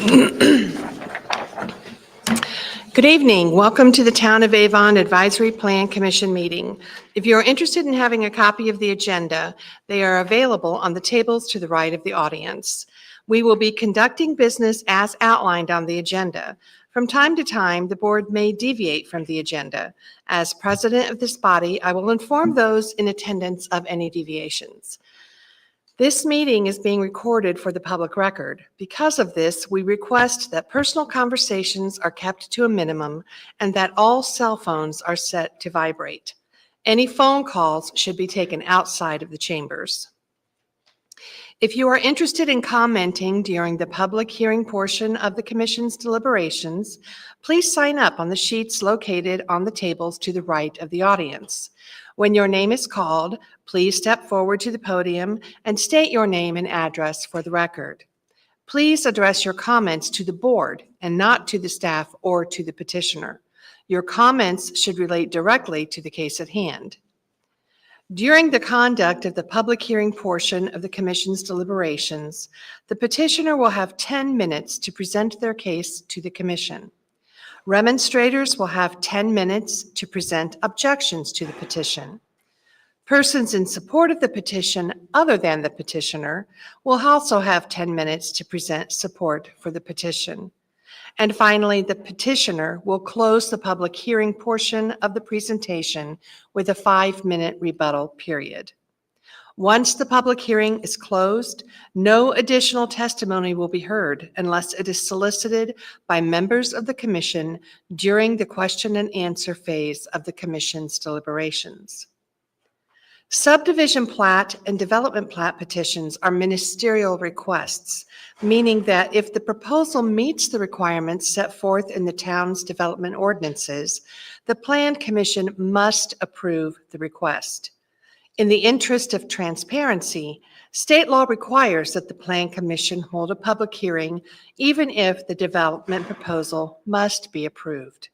Good evening. Welcome to the Town of Avon Advisory Plan Commission meeting. If you are interested in having a copy of the agenda, they are available on the tables to the right of the audience. We will be conducting business as outlined on the agenda. From time to time, the board may deviate from the agenda. As president of this body, I will inform those in attendance of any deviations. This meeting is being recorded for the public record. Because of this, we request that personal conversations are kept to a minimum and that all cell phones are set to vibrate. Any phone calls should be taken outside of the chambers. If you are interested in commenting during the public hearing portion of the Commission's deliberations, please sign up on the sheets located on the tables to the right of the audience. When your name is called, please step forward to the podium and state your name and address for the record. Please address your comments to the board and not to the staff or to the petitioner. Your comments should relate directly to the case at hand. During the conduct of the public hearing portion of the Commission's deliberations, the petitioner will have 10 minutes to present their case to the Commission. Remonstrators will have 10 minutes to present objections to the petition. Persons in support of the petition other than the petitioner will also have 10 minutes to present support for the petition. And finally, the petitioner will close the public hearing portion of the presentation with a 5-minute rebuttal period. Once the public hearing is closed, no additional testimony will be heard unless it is solicited by members of the Commission during the question and answer phase of the Commission's deliberations. Subdivision plat and development plat petitions are ministerial requests, meaning that if the proposal meets the requirements set forth in the town's development ordinances, the Plan Commission must approve the request. In the interest of transparency, state law requires that the Plan Commission hold a public hearing even if the development proposal must be approved.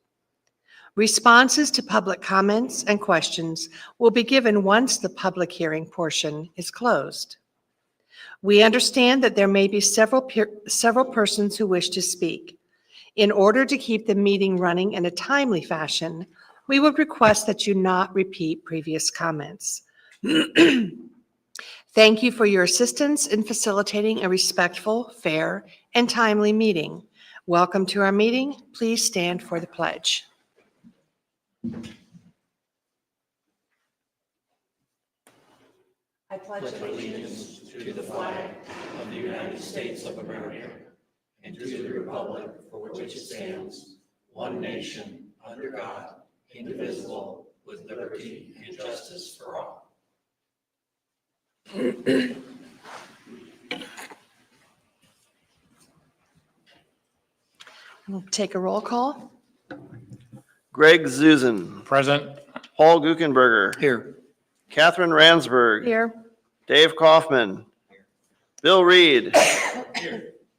Responses to public comments and questions will be given once the public hearing portion is closed. We understand that there may be several persons who wish to speak. In order to keep the meeting running in a timely fashion, we would request that you not repeat previous comments. Thank you for your assistance in facilitating a respectful, fair, and timely meeting. Welcome to our meeting. Please stand for the pledge. I pledge allegiance to the flag of the United States of America and to the republic for which it stands, one nation, under God, indivisible, with liberty and justice for all. We'll take a roll call. Greg Zuzan. Present. Paul Guckenberger. Here. Catherine Ransberg. Here. Dave Kaufman. Bill Reed.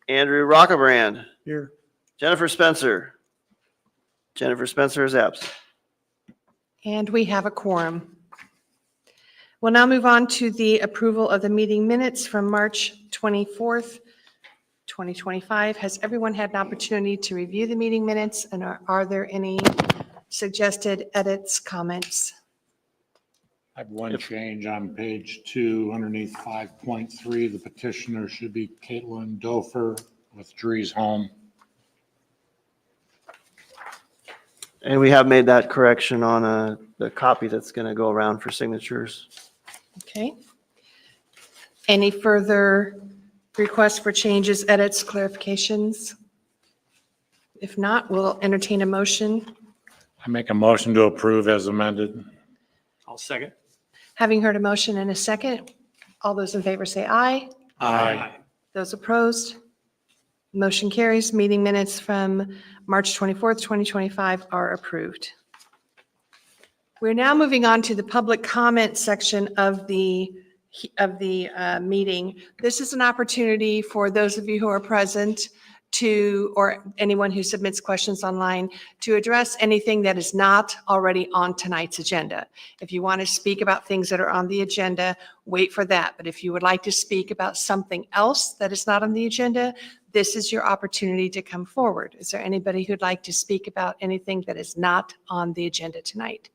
Andrew Rockebrand. Here. Jennifer Spencer. Jennifer Spencer is absent. And we have a quorum. We'll now move on to the approval of the meeting minutes from March 24th, 2025. Has everyone had an opportunity to review the meeting minutes, and are there any suggested edits, comments? I have one change on page 2 underneath 5.3. The petitioner should be Caitlin Dofer with Drees Home. And we have made that correction on the copy that's going to go around for signatures. Okay. Any further requests for changes, edits, clarifications? If not, we'll entertain a motion. I make a motion to approve as amended. I'll second. Having heard a motion and a second, all those in favor say aye. Aye. Those opposed? Motion carries. Meeting minutes from March 24th, 2025 are approved. We're now moving on to the public comment section of the meeting. This is an opportunity for those of you who are present to, or anyone who submits questions online, to address anything that is not already on tonight's agenda. If you want to speak about things that are on the agenda, wait for that. But if you would like to speak about something else that is not on the agenda, this is your opportunity to come forward. Is there anybody who'd like to speak about anything that is not on the agenda tonight?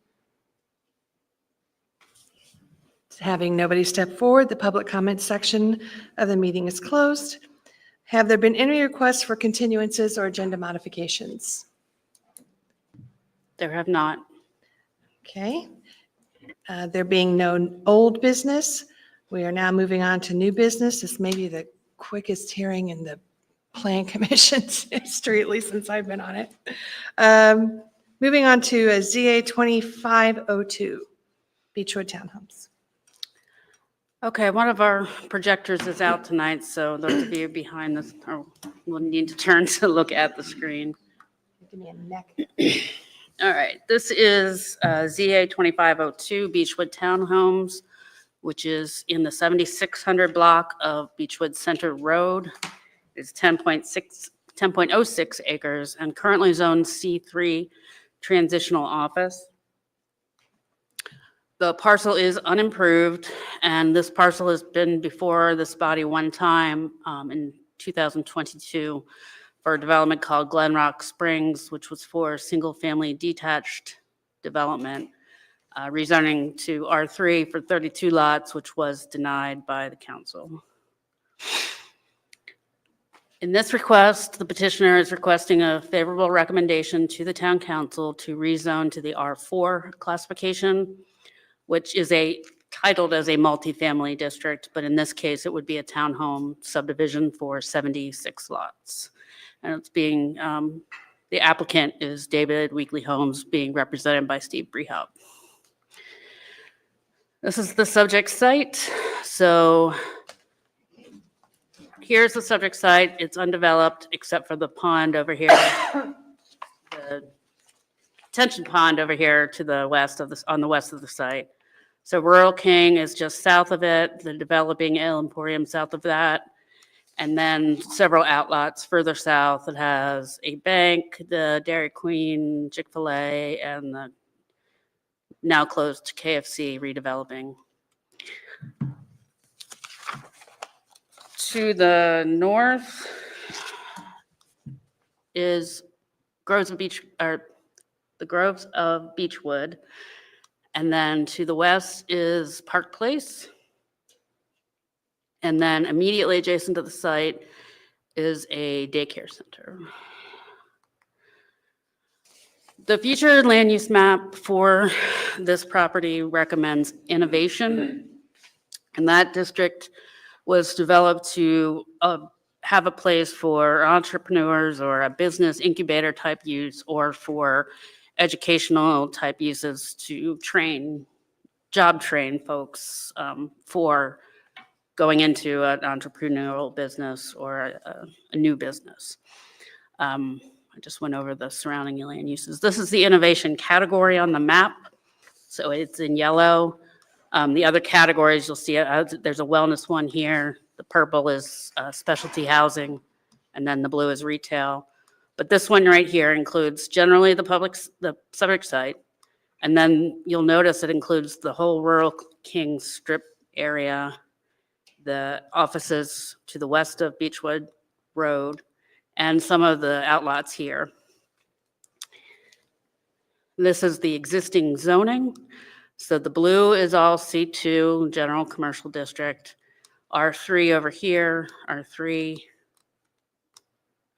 Having nobody step forward, the public comment section of the meeting is closed. Have there been any requests for continuances or agenda modifications? There have not. Okay. There being no old business, we are now moving on to new business. This may be the quickest hearing in the Plan Commission's history, at least since I've been on it. Moving on to a ZA 2502, Beechwood Townhomes. Okay, one of our projectors is out tonight, so those of you behind this will need to turn to look at the screen. Give me a neck. All right, this is ZA 2502 Beechwood Townhomes, which is in the 7600 block of Beechwood Center Road. It's 10.06 acres and currently zoned C3 transitional office. The parcel is unimproved, and this parcel has been before this body one time in 2022 for a development called Glenrock Springs, which was for single-family detached development, rezoning to R3 for 32 lots, which was denied by the council. In this request, the petitioner is requesting a favorable recommendation to the town council to rezone to the R4 classification, which is titled as a multifamily district, but in this case, it would be a townhome subdivision for 76 lots. And it's being, the applicant is David Weekly Homes, being represented by Steve Brehop. This is the subject site. So here's the subject site. It's undeveloped except for the pond over here. The detention pond over here to the west of this, on the west of the site. So Rural King is just south of it, the developing Ale Emporium south of that, and then several outlots further south. It has a bank, the Dairy Queen, Chick-fil-A, and the now closed KFC redeveloping. To the north is Groves of the Groves of Beechwood. And then to the west is Park Place. And then immediately adjacent to the site is a daycare center. The future land use map for this property recommends innovation. And that district was developed to have a place for entrepreneurs or a business incubator type use, or for educational type uses to job train folks for going into an entrepreneurial business or a new business. I just went over the surrounding land uses. This is the innovation category on the map. So it's in yellow. The other categories you'll see, there's a wellness one here. The purple is specialty housing, and then the blue is retail. But this one right here includes generally the subject site. And then you'll notice it includes the whole Rural King strip area, the offices to the west of Beechwood Road, and some of the outlots here. This is the existing zoning. So the blue is all C2, general commercial district, R3 over here, R3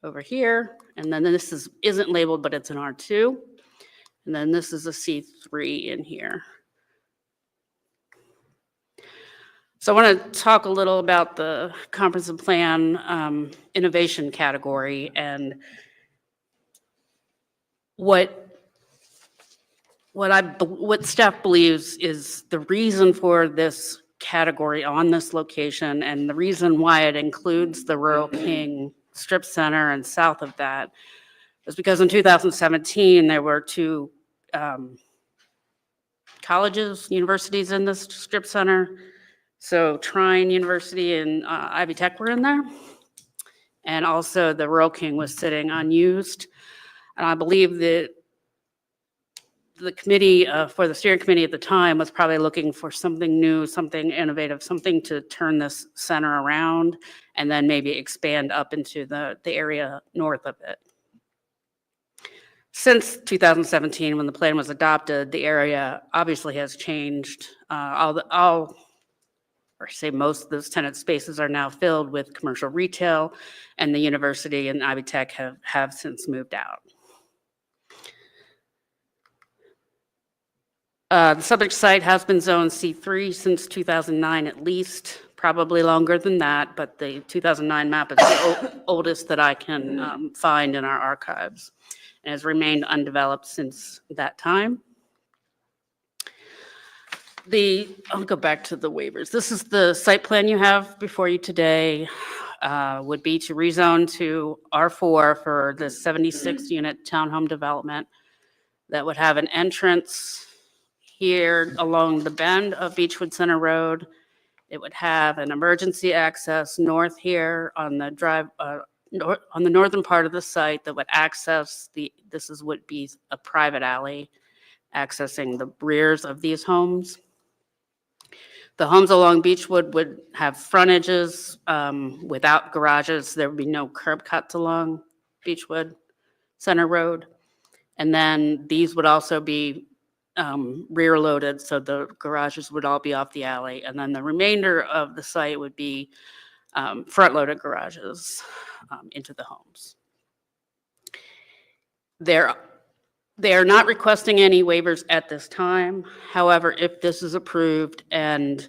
over here, and then this isn't labeled, but it's an R2. And then this is a C3 in here. So I want to talk a little about the comprehensive plan innovation category and what staff believes is the reason for this category on this location, and the reason why it includes the Rural King Strip Center and south of that is because in 2017 there were two universities in this strip center. So Trine University and Ivy Tech were in there, and also the Rural King was sitting unused. And I believe that the committee, for the steering committee at the time, was probably looking for something new, something innovative, something to turn this center around, and then maybe expand up into the area north of it. Since 2017, when the plan was adopted, the area obviously has changed. Most of those tenant spaces are now filled with commercial retail, and the university and Ivy Tech have since moved out. The subject site has been zoned C3 since 2009 at least, probably longer than that, but the 2009 map is the oldest that I can find in our archives, and has remained undeveloped since that time. I'll go back to the waivers. This is the site plan you have before you today. Would be to rezone to R4 for the 76-unit townhome development that would have an entrance here along the bend of Beechwood Center Road. It would have an emergency access north here on the on the northern part of the site that would access would be a private alley accessing the rears of these homes. The homes along Beechwood would have frontages without garages. There would be no curb cuts along Beechwood Center Road. And then these would also be rear loaded, so the garages would all be off the alley. And then the remainder of the site would be front loaded garages into the homes. They are not requesting any waivers at this time. However, if this is approved and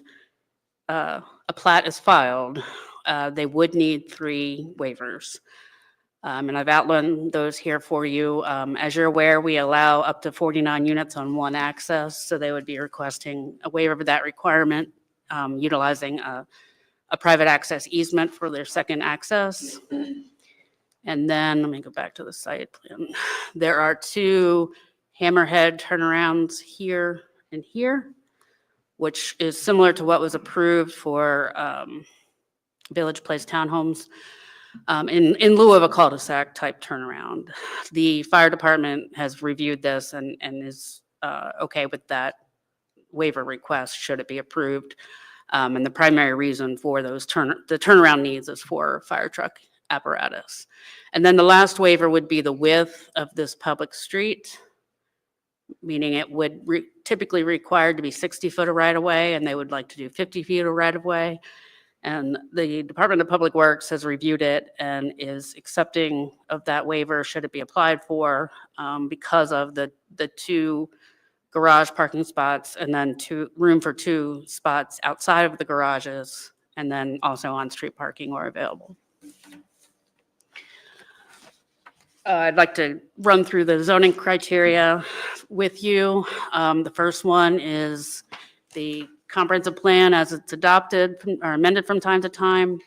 a plat is filed, they would need 3 waivers. And I've outlined those here for you. As you're aware, we allow up to 49 units on one access, so they would be requesting a waiver of that requirement, utilizing a private access easement for their second access. And then let me go back to the site plan. There are 2 hammerhead turnarounds here and here, which is similar to what was approved for Village Place townhomes. In lieu of a cul-de-sac type turnaround. The fire department has reviewed this and is okay with that waiver request should it be approved. And the primary reason for the turnaround needs is for fire truck apparatus. And then the last waiver would be the width of this public street, meaning it would typically require to be 60 foot of right-of-way, and they would like to do 50 feet of right-of-way. And the Department of Public Works has reviewed it and is accepting of that waiver should it be applied for because of the 2 garage parking spots and then room for 2 spots outside of the garages, and then also on-street parking where available. I'd like to run through the zoning criteria with you. The first one is the comprehensive plan as it's adopted or amended from time to time.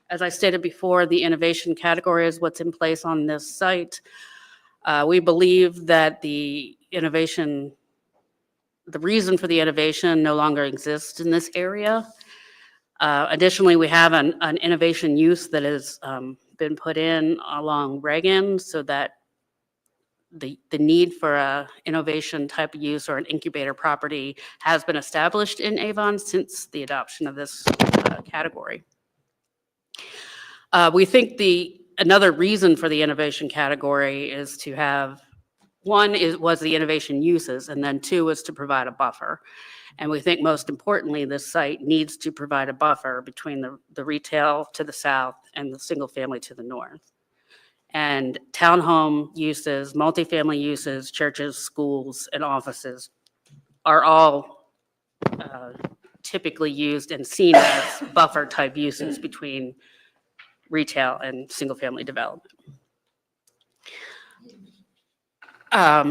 As I stated before, the innovation category is what's in place on this site. We believe that the reason for the innovation no longer exists in this area. Additionally, we have an innovation use that has been put in along Reagan so that the need for a innovation type of use or an incubator property has been established in Avon since the adoption of this category. We think another reason for the innovation category is to have, one was the innovation uses, and then 2 was to provide a buffer. And we think most importantly, this site needs to provide a buffer between the retail to the south and the single family to the north. And townhome uses, multifamily uses, churches, schools, and offices are all typically used and seen as buffer type uses between retail and single family development.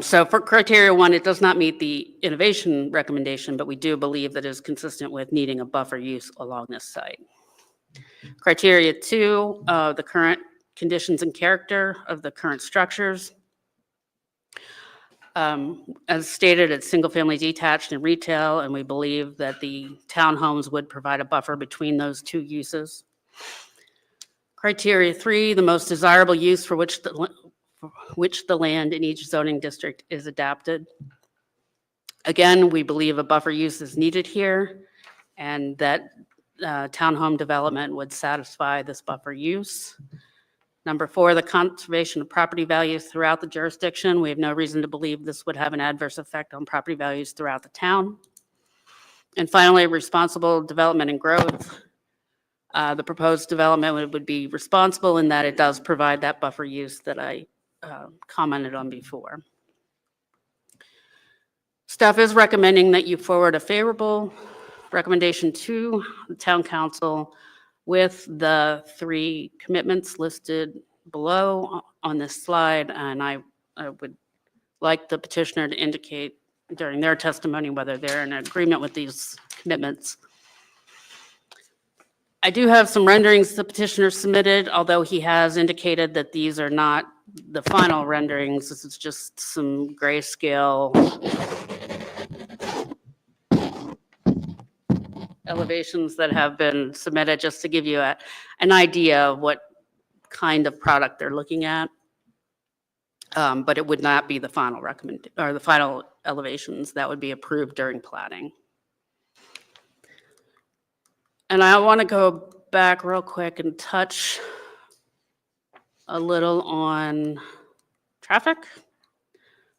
So for criteria 1, it does not meet the innovation recommendation, but we do believe that it is consistent with needing a buffer use along this site. Criteria 2, the current conditions and character of the current structures. As stated, it's single family detached and retail, and we believe that the townhomes would provide a buffer between those 2 uses. Criteria 3, the most desirable use for which the land in each zoning district is adapted. Again, we believe a buffer use is needed here, and that townhome development would satisfy this buffer use. Number 4, the conservation of property values throughout the jurisdiction. We have no reason to believe this would have an adverse effect on property values throughout the town. And finally, responsible development and growth. The proposed development would be responsible in that it does provide that buffer use that I commented on before. Staff is recommending that you forward a favorable recommendation to the town council with the 3 commitments listed below on this slide, and I would like the petitioner to indicate during their testimony whether they're in agreement with these commitments. I do have some renderings the petitioner submitted, although he has indicated that these are not the final renderings. This is just some grayscale elevations that have been submitted just to give you an idea of what kind of product they're looking at. But it would not be the final the final elevations that would be approved during plating. And I want to go back real quick and touch a little on traffic,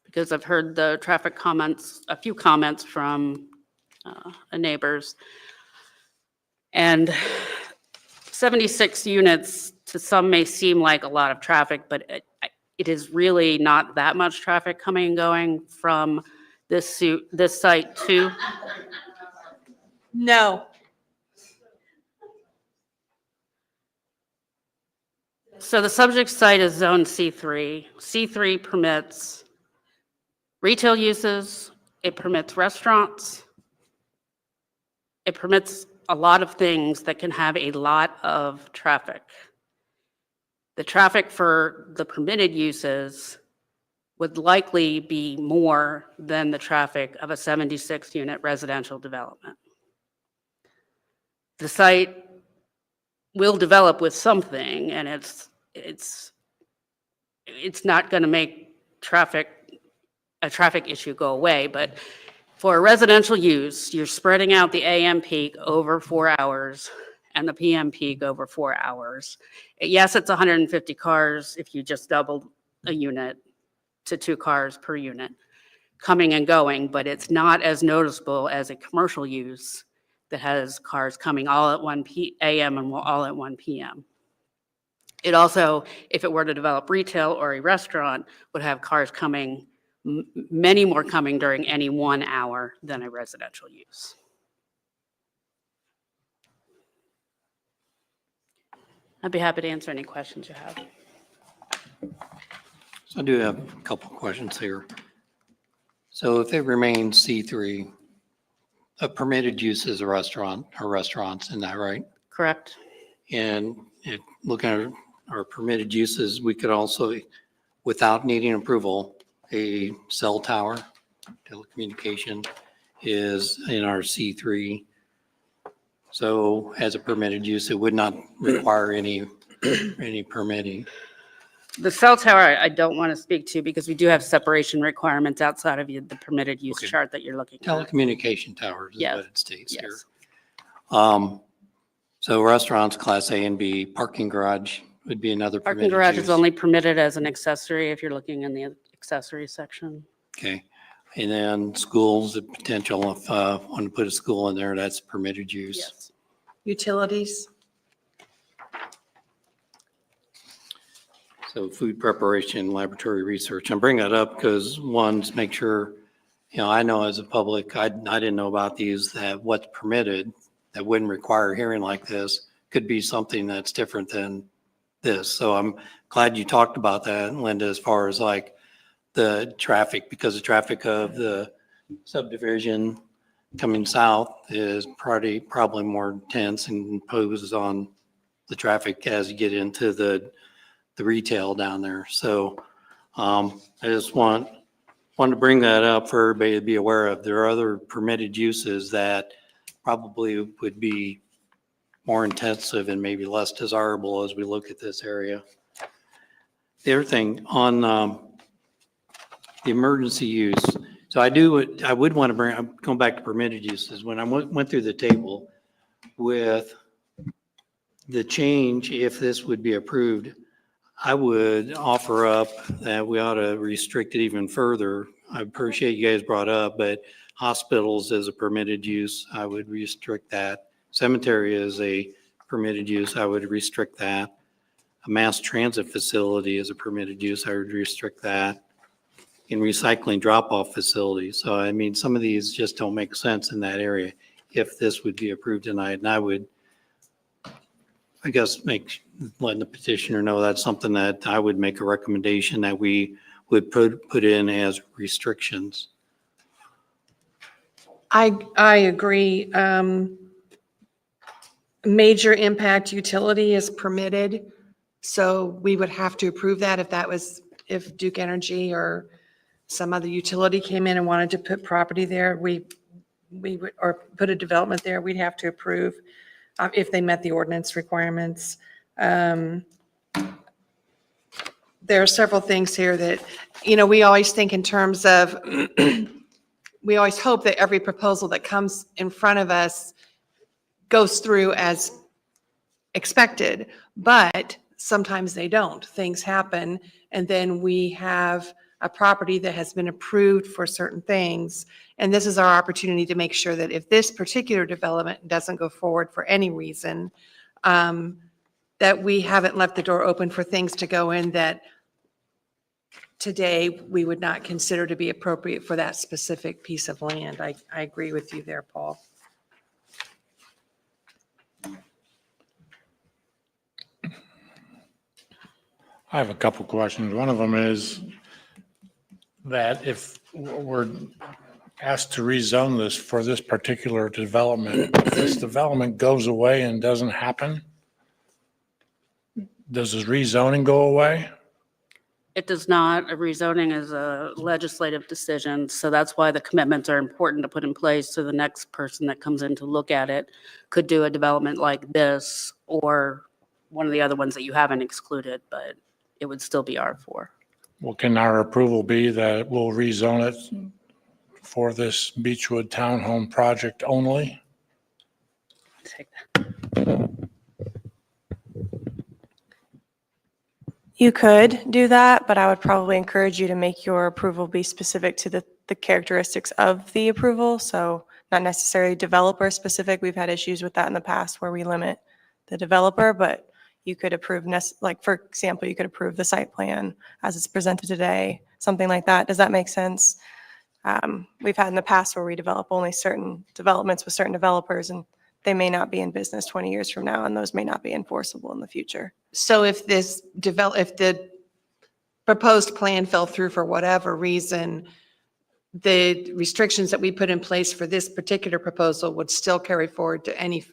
because I've heard the traffic comments, a few comments from neighbors. And 76 units to some may seem like a lot of traffic, but it is really not that much traffic coming and going from this site to. No. So the subject site is zone C3. C3 permits retail uses, it permits restaurants, it permits a lot of things that can have a lot of traffic. The traffic for the permitted uses would likely be more than the traffic of a 76-unit residential development. The site will develop with something, and it's not going to make a traffic issue go away, but for a residential use, you're spreading out the AM peak over 4 hours and the PM peak over 4 hours. Yes, it's 150 cars if you just doubled a unit to 2 cars per unit coming and going, but it's not as noticeable as a commercial use that has cars coming all at 1 AM and all at 1 PM. It also, if it were to develop retail or a restaurant, would have cars coming, many more coming during any 1 hour than a residential use. I'd be happy to answer any questions you have. So I do have a couple of questions here. So if it remains C3, a permitted use is a restaurant or restaurants, isn't that right? Correct? And looking at our permitted uses, we could also, without needing approval, a cell tower, telecommunication is in our C3. So as a permitted use, it would not require any permitting. The cell tower, I don't want to speak to because we do have separation requirements outside of the permitted use Okay. chart that you're looking at. Telecommunication towers is Yes. what it states here. Yes. So restaurants, class A and B, parking garage would be another Parking permitted garage use. is only permitted as an accessory if you're looking in the accessory section. Okay, and then schools, the potential if want to put a school in there, that's permitted use. Yes. Utilities? So food preparation, laboratory research. I'm bringing that up because one's make sure, I know as a public, I didn't know about these, that what's permitted that wouldn't require a hearing like this could be something that's different than this. So I'm glad you talked about that, Linda, as far as like the traffic, because the traffic of the subdivision coming south is probably more intense and imposes on the traffic as you get into the retail down there. So I just wanted to bring that up for everybody to be aware of. There are other permitted uses that probably would be more intensive and maybe less desirable as we look at this area. The other thing on the emergency use, so I would want to bring, I'm going back to permitted uses. When I went through the table with the change, if this would be approved, I would offer up that we ought to restrict it even further. I appreciate you guys brought up, but hospitals as a permitted use, I would restrict that. Cemetery is a permitted use, I would restrict that. A mass transit facility is a permitted use, I would restrict that. In recycling drop-off facilities. So I mean, some of these just don't make sense in that area if this would be approved tonight. And I would, I guess, letting the petitioner know that's something that I would make a recommendation that we would put in as restrictions. I agree. Major impact utility is permitted, so we would have to approve that if Duke Energy or some other utility came in and wanted to put property there, we would, or put a development there, we'd have to approve if they met the ordinance requirements. There are several things here that, we always think in terms of, we always hope that every proposal that comes in front of us goes through as expected, but sometimes they don't. Things happen, and then we have a property that has been approved for certain things. And this is our opportunity to make sure that if this particular development doesn't go forward for any reason, that we haven't left the door open for things to go in that today we would not consider to be appropriate for that specific piece of land. I agree with you there, Paul. I have a couple questions. One of them is that if we're asked to rezone this for this particular development, if this development goes away and doesn't happen, does this rezoning go away? It does not. A rezoning is a legislative decision, so that's why the commitments are important to put in place so the next person that comes in to look at it could do a development like this or one of the other ones that you haven't excluded, but it would still be R4. Well, can our approval be that we'll rezone it for this Beechwood Townhome project only? Take that. You could do that, but I would probably encourage you to make your approval be specific to the characteristics of the approval. So not necessarily developer specific. We've had issues with that in the past where we limit the developer, but you could approve, like for example, you could approve the site plan as it's presented today, something like that. Does that make sense? We've had in the past where we develop only certain developments with certain developers, and they may not be in business 20 years from now, and those may not be enforceable in the future. So if if the proposed plan fell through for whatever reason, the restrictions that we put in place for this particular proposal would still carry forward to any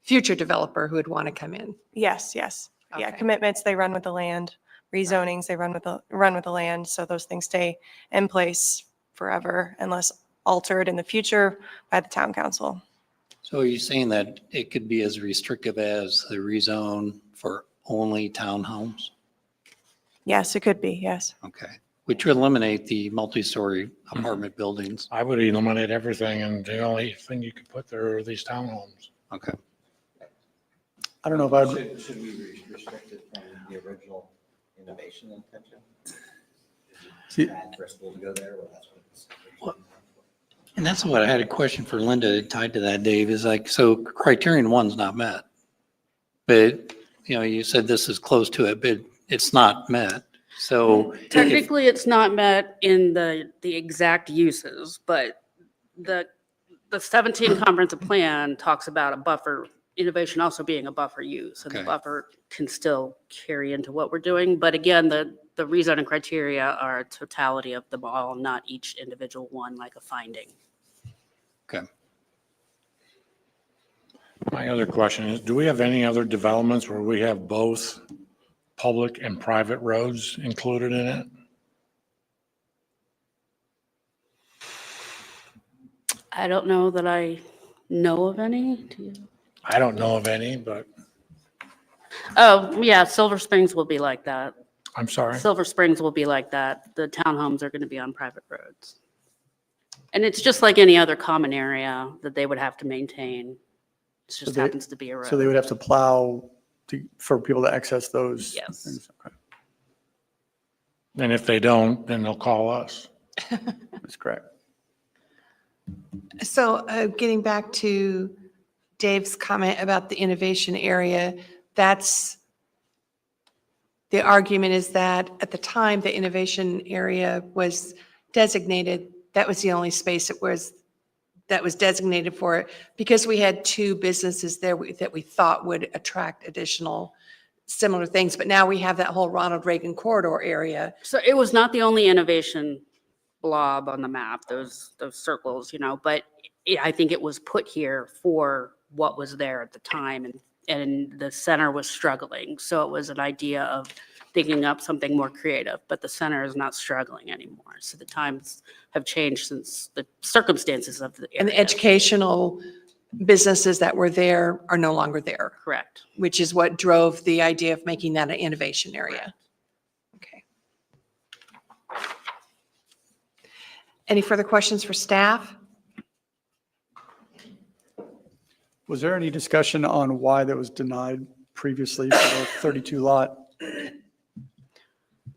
future developer who would want to come in? Yes, yes. Yeah, Okay. commitments, they run with the land. Rezonings, they run with the land. So those things stay in place forever unless altered in the future by the town council. So are you saying that it could be as restrictive as the rezone for only townhomes? Yes, it could be, yes. Okay, which would eliminate the multi-story apartment buildings. I would eliminate everything, and the only thing you could put there are these townhomes. Okay. I don't know if I'd, Should we restrict it from the original innovation intention? Is it bad for a school to go there? Well, that's what it's. And that's what I had a question for Linda tied to that, Dave, is like, so criterion one's not met. But, you said this is close to it, but it's not met. So if- Technically, it's not met in the exact uses, but the 17 comprehensive plan talks about a buffer, innovation also being a buffer use. And the Okay. buffer can still carry into what we're doing. But again, the rezoning criteria are a totality of them all, not each individual one like a finding. Okay. My other question is, do we have any other developments where we have both public and private roads included in it? I don't know that I know of any. Do you? I don't know of any, but Oh, yeah, Silver Springs will be like that. I'm sorry. Silver Springs will be like that. The townhomes are going to be on private roads. And it's just like any other common area that they would have to maintain. It just they- happens to be a road. So they would have to plow for people to access those? Yes. things? Okay. And if they don't, then they'll call us. That's correct. So getting back to Dave's comment about the innovation area, that's, the argument is that at the time the innovation area was designated, that was the only space that was designated for it, because we had two businesses there that we thought would attract additional similar things. But now we have that whole Ronald Reagan corridor area. So it was not the only innovation blob on the map, those circles, but I think it was put here for what was there at the time, and the center was struggling. So it was an idea of thinking up something more creative, but the center is not struggling anymore. So the times have changed since the circumstances of the And the area. educational businesses that were there are no longer there, Correct. which is what drove the idea of making that an innovation area. Okay. Any further questions for staff? Was there any discussion on why that was denied previously for the 32 lot?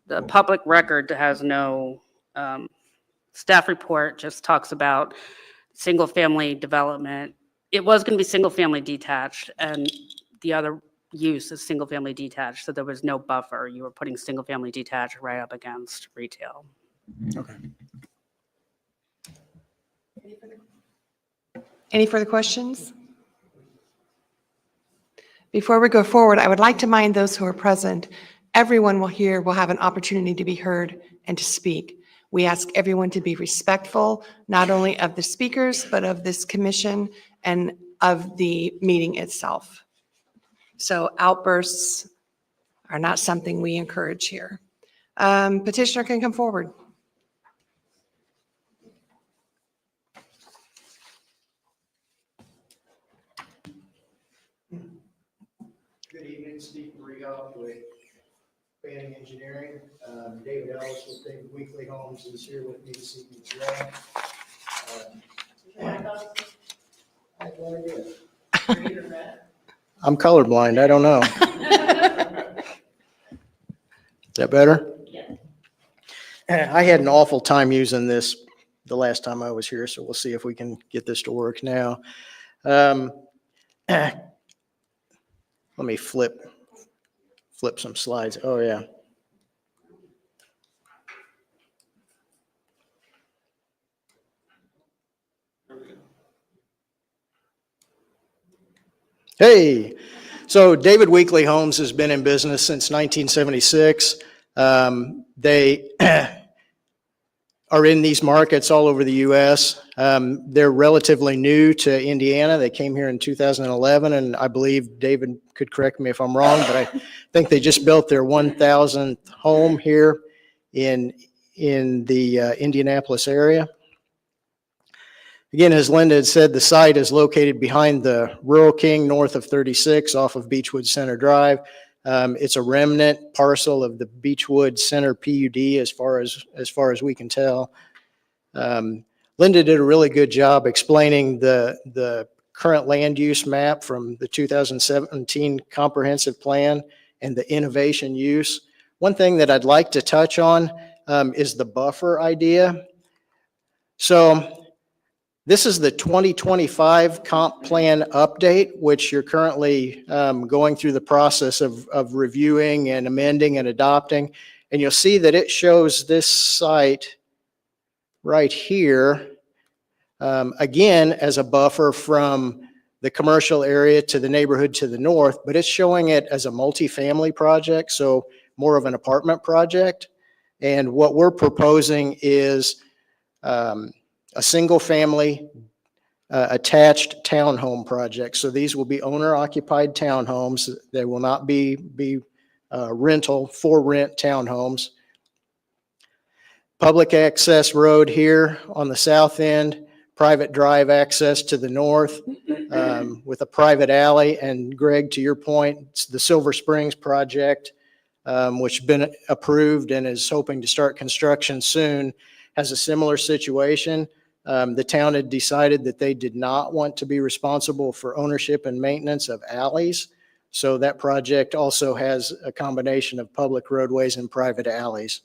The public record has no, staff report just talks about single-family development. It was going to be single-family detached, and the other use is single-family detached, so there was no buffer. You were putting single-family detached right up against retail. Okay. Any further questions? Before we go forward, I would like to remind those who are present, everyone will have an opportunity to be heard and to speak. We ask everyone to be respectful, not only of the speakers, but of this commission and of the meeting itself. So outbursts are not something we encourage here. Petitioner can come forward. Good evening, Steve Rehop with Planning Engineering. David Ellis with David Weekly Homes is here with me this evening as well. I have no idea. I'm colorblind, I don't know. Is that better? Yeah. I had an awful time using this the last time I was here, so we'll see if we can get this to work now. Let me flip some slides. Oh, yeah. Hey, so David Weekly Homes has been in business since 1976. They are in these markets all over the U.S. They're relatively new to Indiana. They came here in 2011, and I believe David could correct me if I'm wrong, but I think they just built their 1,000th home here in the Indianapolis area. Again, as Linda had said, the site is located behind the Rural King north of 36 off of Beechwood Center Drive. It's a remnant parcel of the Beechwood Center PUD as far as we can tell. Linda did a really good job explaining the current land use map from the 2017 comprehensive plan and the innovation use. One thing that I'd like to touch on is the buffer idea. So this is the 2025 comp plan update, which you're currently going through the process of reviewing and amending and adopting. And you'll see that it shows this site right here, again, as a buffer from the commercial area to the neighborhood to the north, but it's showing it as a multifamily project, so more of an apartment project. And what we're proposing is a single-family attached townhome project. So these will be owner-occupied townhomes. They will not be rental, for-rent townhomes. Public access road here on the south end, private drive access to the north with a private alley. And Greg, to your point, it's the Silver Springs project which has been approved and is hoping to start construction soon, has a similar situation. The town had decided that they did not want to be responsible for ownership and maintenance of alleys. So that project also has a combination of public roadways and private alleys.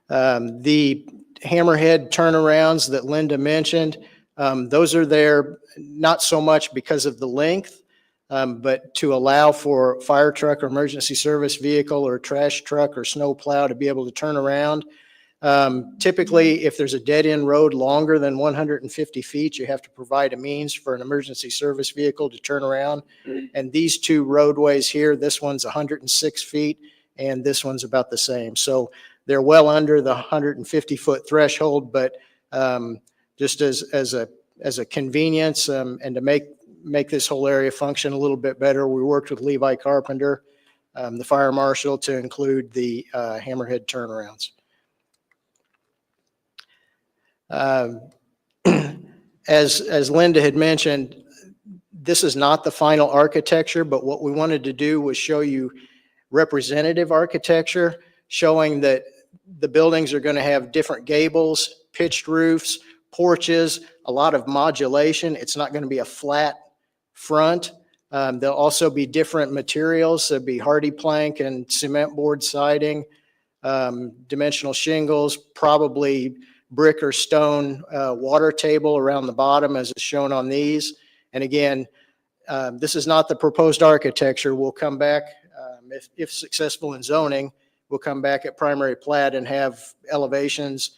The hammerhead turnarounds that Linda mentioned, those are there not so much because of the length, but to allow for fire truck or emergency service vehicle or trash truck or snow plow to be able to turn around. Typically, if there's a dead-end road longer than 150 feet, you have to provide a means for an emergency service vehicle to turn around. And these two roadways here, this one's 106 feet and this one's about the same. So they're well under the 150-foot threshold, but just as a convenience and to make this whole area function a little bit better, we worked with Levi Carpenter, the fire marshal, to include the hammerhead turnarounds. As Linda had mentioned, this is not the final architecture, but what we wanted to do was show you representative architecture, showing that the buildings are going to have different gables, pitched roofs, porches, a lot of modulation. It's not going to be a flat front. There'll also be different materials. There'll be hardy plank and cement board siding, dimensional shingles, probably brick or stone water table around the bottom as is shown on these. And again, this is not the proposed architecture. We'll come back, if successful in zoning, we'll come back at primary plat and have elevations,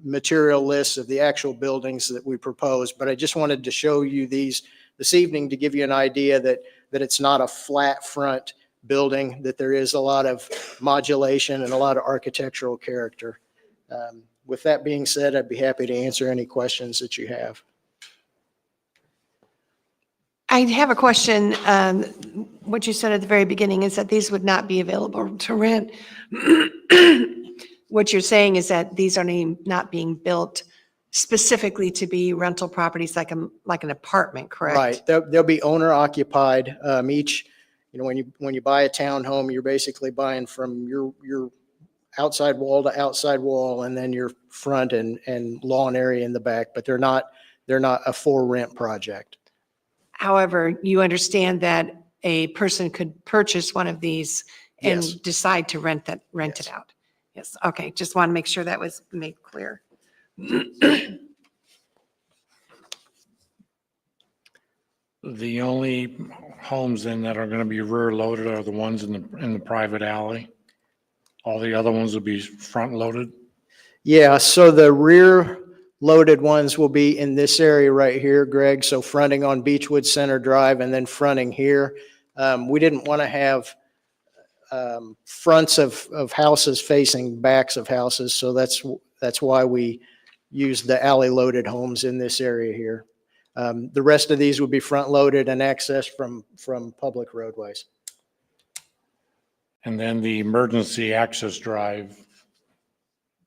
material lists of the actual buildings that we propose. But I just wanted to show you these this evening to give you an idea that it's not a flat front building, that there is a lot of modulation and a lot of architectural character. With that being said, I'd be happy to answer any questions that you have. I have a question. What you said at the very beginning is that these would not be available to rent. What you're saying is that these are not being built specifically to be rental properties like an apartment, correct? Right. They'll be owner occupied. Each, when you buy a townhome, you're basically buying from your outside wall to outside wall, and then your front and lawn area in the back, but they're not a for rent project. However, you understand that a person could purchase one of these and Yes. decide to rent it out. Yes, okay, just want to make sure that was made clear. The only homes then that are going to be rear loaded are the ones in the private alley. All the other ones will be front loaded. Yeah, so the rear loaded ones will be in this area right here, Greg. So fronting on Beechwood Center Drive and then fronting here. We didn't want to have fronts of houses facing backs of houses. So that's why we used the alley loaded homes in this area here. The rest of these would be front loaded and accessed from public roadways. And then the emergency access drive,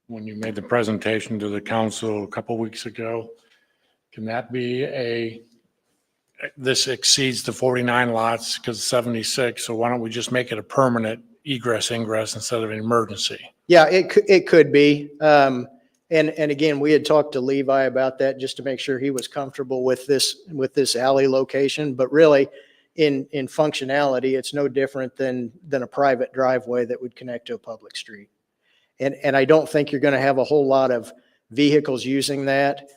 when you made the presentation to the council a couple weeks ago, can that be this exceeds the 49 lots because 76, so why don't we just make it a permanent egress ingress instead of an emergency? Yeah, it could be. And again, we had talked to Levi about that just to make sure he was comfortable with this alley location. But really, in functionality, it's no different than a private driveway that would connect to a public street. And I don't think you're going to have a whole lot of vehicles using that.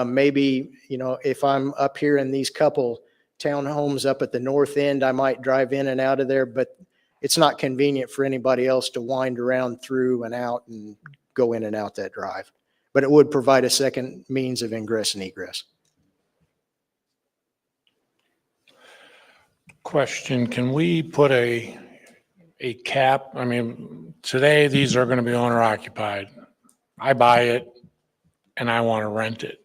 Maybe, if I'm up here in these couple townhomes up at the north end, I might drive in and out of there, but it's not convenient for anybody else to wind around through and out and go in and out that drive. But it would provide a second means of ingress and egress. Question, can we put a cap? I mean, today these are going to be owner occupied. I buy it and I want to rent it.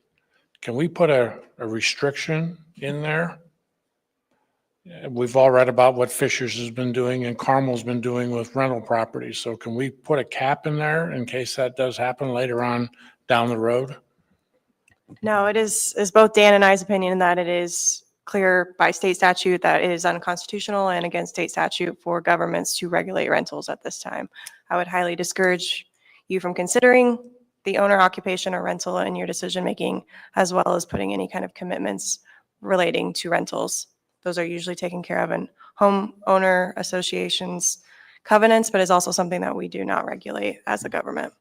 Can we put a restriction in there? We've all read about what Fisher's has been doing and Carmel's been doing with rental properties. So can we put a cap in there in case that does happen later on down the road? No, it is both Dan and I's opinion that it is clear by state statute that it is unconstitutional and against state statute for governments to regulate rentals at this time. I would highly discourage you from considering the owner occupation or rental in your decision-making, as well as putting any kind of commitments relating to rentals. Those are usually taken care of in homeowner associations covenants, but is also something that we do not regulate as a government.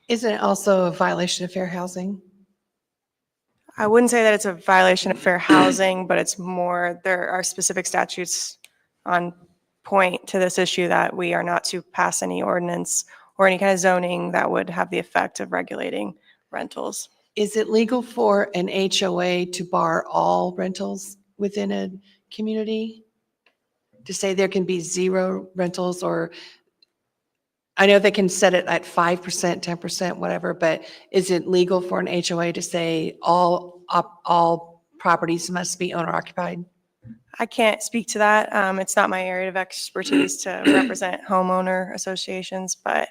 Isn't it also a violation of fair housing? I wouldn't say that it's a violation of fair housing, but it's more, there are specific statutes on point to this issue that we are not to pass any ordinance or any kind of zoning that would have the effect of regulating rentals. Is it legal for an HOA to bar all rentals within a community? To say there can be 0 rentals, or I know they can set it at 5%, 10%, whatever, but is it legal for an HOA to say all properties must be owner occupied? I can't speak to that. It's not my area of expertise to represent homeowner associations, but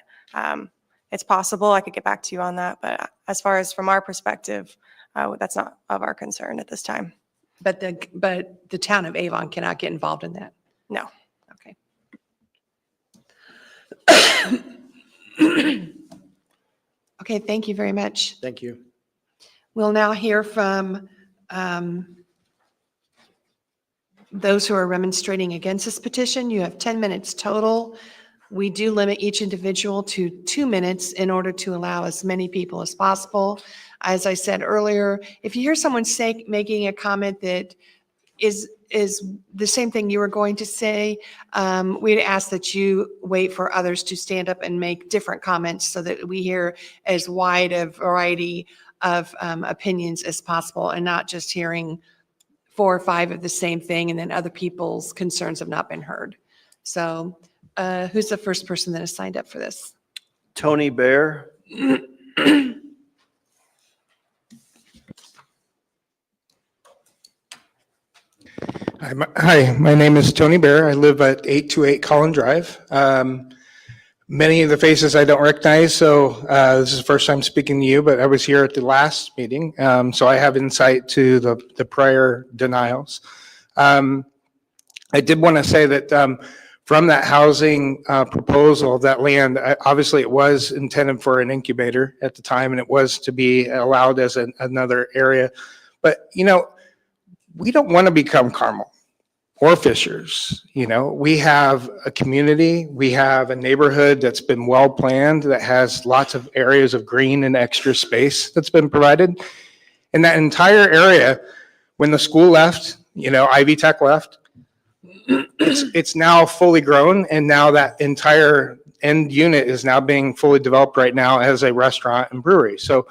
it's possible. I could get back to you on that. But as far as from our perspective, that's not of our concern at this time. But the town of Avon cannot get involved in that? No. Okay. Okay, thank you very much. Thank you. We'll now hear from those who are remonstrating against this petition. You have 10 minutes total. We do limit each individual to 2 minutes in order to allow as many people as possible. As I said earlier, if you hear someone making a comment that is the same thing you were going to say, we'd ask that you wait for others to stand up and make different comments so that we hear as wide a variety of opinions as possible, and not just hearing 4 or 5 of the same thing and then other people's concerns have not been heard. So who's the first person that has signed up for this? Tony Bear. Hi, my name is Tony Bear. I live at 828 Collin Drive. Many of the faces I don't recognize, so this is the first time speaking to you, but I was here at the last meeting, so I have insight to the prior denials. I did want to say that from that housing proposal, that land, obviously it was intended for an incubator at the time, and it was to be allowed as another area. But, you know, we don't want to become Carmel or Fishers. You know, we have a community, we have a neighborhood that's been well planned, that has lots of areas of green and extra space that's been provided. And that entire area, when the school left, you know, Ivy Tech left, it's now fully grown, and now that entire end unit is now being fully developed right now as a restaurant and brewery. So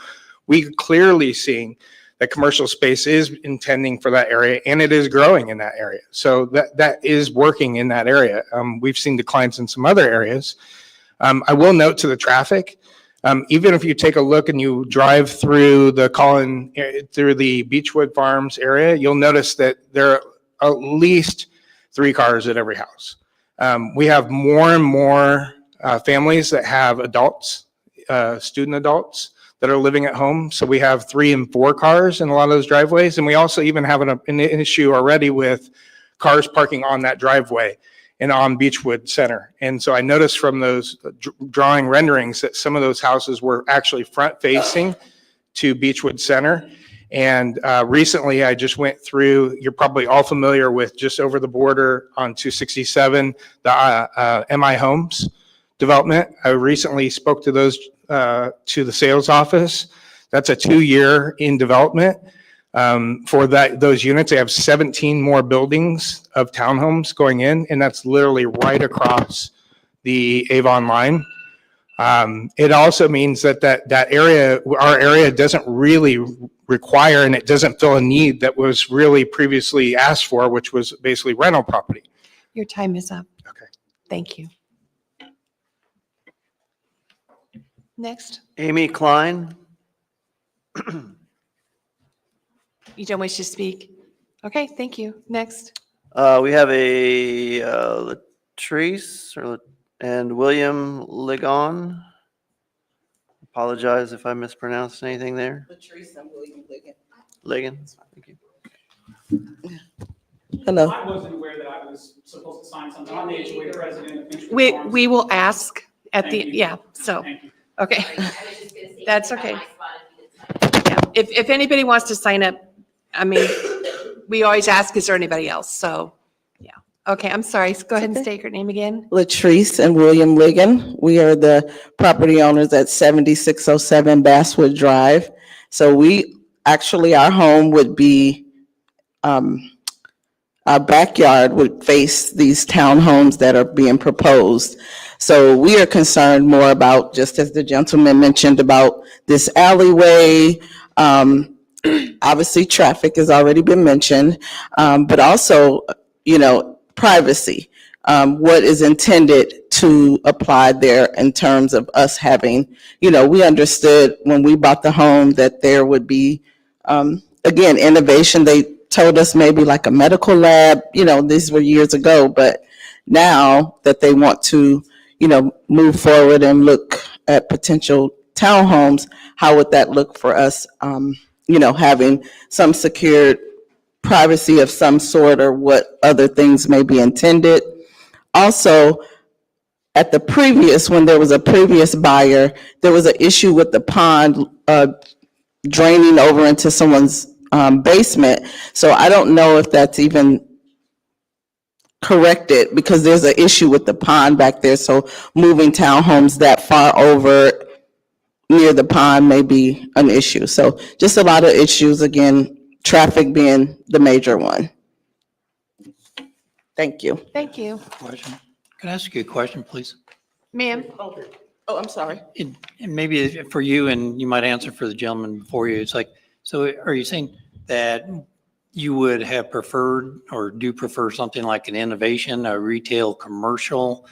we clearly seeing that commercial space is intending for that area, and it is growing in that area. So that is working in that area. We've seen declines in some other areas. I will note to the traffic, even if you take a look and you drive through the through the Beechwood Farms area, you'll notice that there are at least 3 cars at every house. We have more and more families that have adults, student adults, that are living at home. So we have 3 and 4 cars in a lot of those driveways. And we also even have an issue already with cars parking on that driveway and on Beechwood Center. And so I noticed from those drawing renderings that some of those houses were actually front facing to Beechwood Center. And recently I just went through, you're probably all familiar with just over the border on 267, the MI Homes development. I recently spoke to those to the sales office. That's a 2-year in development for those units. They have 17 more buildings of townhomes going in, and that's literally right across the Avon line. It also means that area, our area, doesn't really require, and it doesn't fill a need that was really previously asked for, which was basically rental property. Your time is up. Okay. Thank you. Next. Amy Klein. You don't wish to speak? Okay, thank you. Next. We have a Latrice and William Ligon. Apologize if I mispronounced anything there. Latrice and William Ligon. Ligon, thank you. Hello. I wasn't aware that I was supposed to sign something. I'm the HOA president of Beechwood We, Farms. we will ask at the, Thank you. yeah, so, Thank you. okay. That's okay. Yeah, if anybody wants to sign up, I mean, we always ask, is there anybody else? So, yeah. Okay, I'm sorry. Go ahead and Okay. state your name again. Latrice and William Ligon. We are the property owners at 7607 Basswood Drive. So we, actually, our home would be, our backyard would face these townhomes that are being proposed. So we are concerned more about, just as the gentleman mentioned, about this alleyway. Obviously, traffic has already been mentioned, but also, privacy. What is intended to apply there in terms of us having, we understood when we bought the home that there would be, again, innovation. They told us maybe like a medical lab, these were years ago, but now that they want to, move forward and look at potential townhomes, how would that look for us, having some secured privacy of some sort, or what other things may be intended. Also, at the previous, when there was a previous buyer, there was an issue with the pond draining over into someone's basement. So I don't know if that's even corrected, because there's an issue with the pond back there. So moving townhomes that far over near the pond may be an issue. So just a lot of issues, again, traffic being the major one. Thank you. Thank you. Question. Can I ask you a question, please? Ma'am? Oh, I'm sorry. And maybe for you, and you might answer for the gentleman before you, it's like, so are you saying that you would have preferred or do prefer something like an innovation, a retail commercial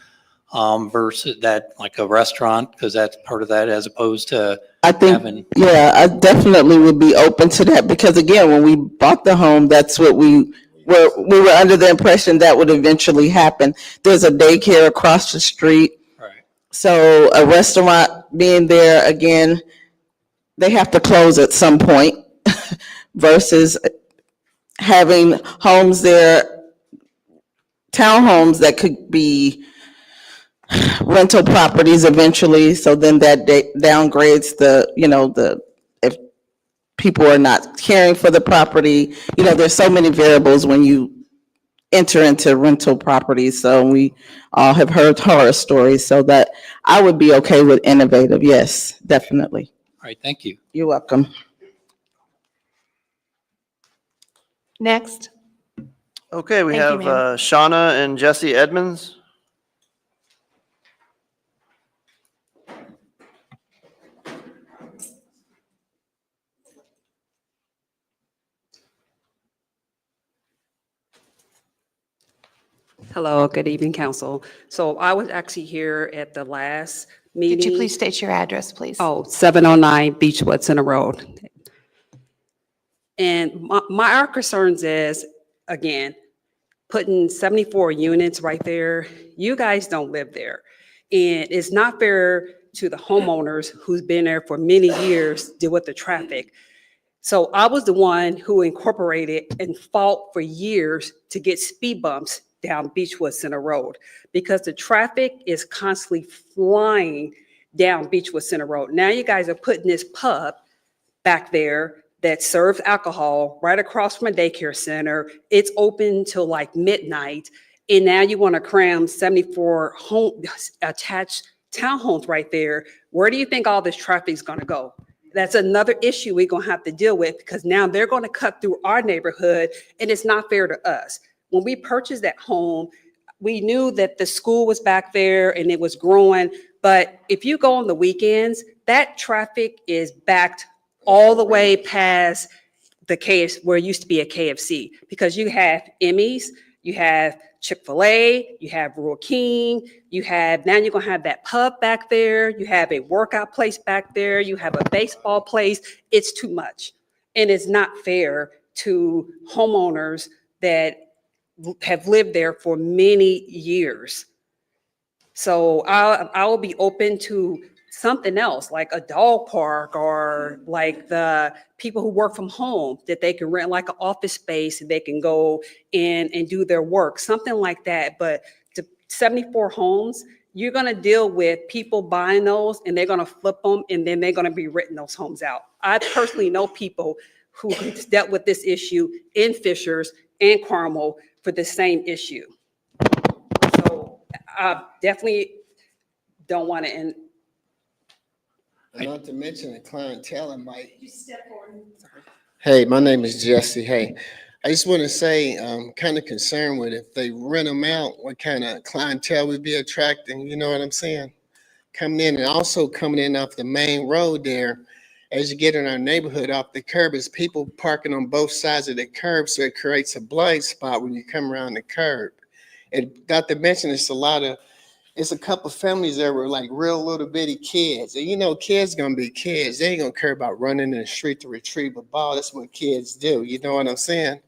versus that, like a restaurant, because that's part of that, as opposed to I think, having? yeah, I definitely would be open to that, because again, when we bought the home, that's what we were under the impression that would eventually happen. There's a daycare across the street. Right. So a restaurant being there, again, they have to close at some point versus having homes there, townhomes that could be rental properties eventually. So then that downgrades if people are not caring for the property, there's so many variables when you enter into rental properties. So we all have heard horror stories, so that I would be okay with innovative. Yes, definitely. All right, thank you. You're welcome. Next. Okay, we Thank you, have ma'am. Shauna and Jesse Edmonds. Hello, good evening, council. So I was actually here at the last meeting. Could you please state your address, please? Oh, 709 Beechwood Center Road. And our concerns is, again, putting 74 units right there. You guys don't live there. And it's not fair to the homeowners who's been there for many years deal with the traffic. So I was the one who incorporated and fought for years to get speed bumps down Beechwood Center Road, because the traffic is constantly flying down Beechwood Center Road. Now you guys are putting this pub back there that serves alcohol right across from a daycare center. It's open till like midnight. And now you want to cram 74 attached townhomes right there. Where do you think all this traffic is going to go? That's another issue we're going to have to deal with, because now they're going to cut through our neighborhood, and it's not fair to us. When we purchased that home, we knew that the school was back there and it was growing. But if you go on the weekends, that traffic is backed all the way past the KFC, where it used to be a KFC, because you have Emmys, you have Chick-fil-A, you have Rural King, now you're going to have that pub back there, you have a workout place back there, you have a baseball place. It's too much. And it's not fair to homeowners that have lived there for many years. So I will be open to something else, like a dog park, or like the people who work from home, that they can rent like an office space and they can go in and do their work, something like that. But the 74 homes, you're going to deal with people buying those and they're going to flip them and then they're going to be renting those homes out. I personally know people who dealt with this issue in Fishers and Carmel for the same issue. So I definitely don't want to end. Not to mention the clientele might. Hey, my name is Jesse. Hey, I just want to say I'm kind of concerned with if they rent them out, what kind of clientele would be attracting, you know what I'm saying? Coming in and also coming in off the main road there, as you get in our neighborhood off the curb, is people parking on both sides of the curb, so it creates a blind spot when you come around the curb. And not to mention, it's a couple families there with like real little bitty kids. And you know, kids gonna be kids. They ain't gonna care about running in the street to retrieve a ball. That's what kids do. You know what I'm saying?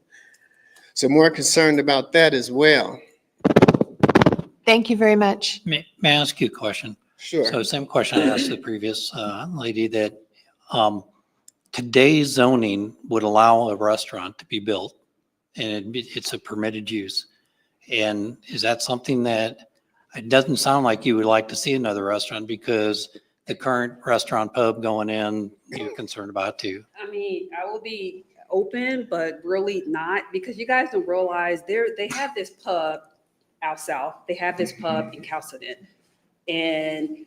So more concerned about that as well. Thank you very much. May I ask you a question? Sure. So same question I asked the previous lady, that today's zoning would allow a restaurant to be built and it's a permitted use. And is that something that, it doesn't sound like you would like to see another restaurant, because the current restaurant pub going in, you're concerned about too? I mean, I will be open, but really not, because you guys don't realize they have this pub out south. They have this pub in Chalcedon, and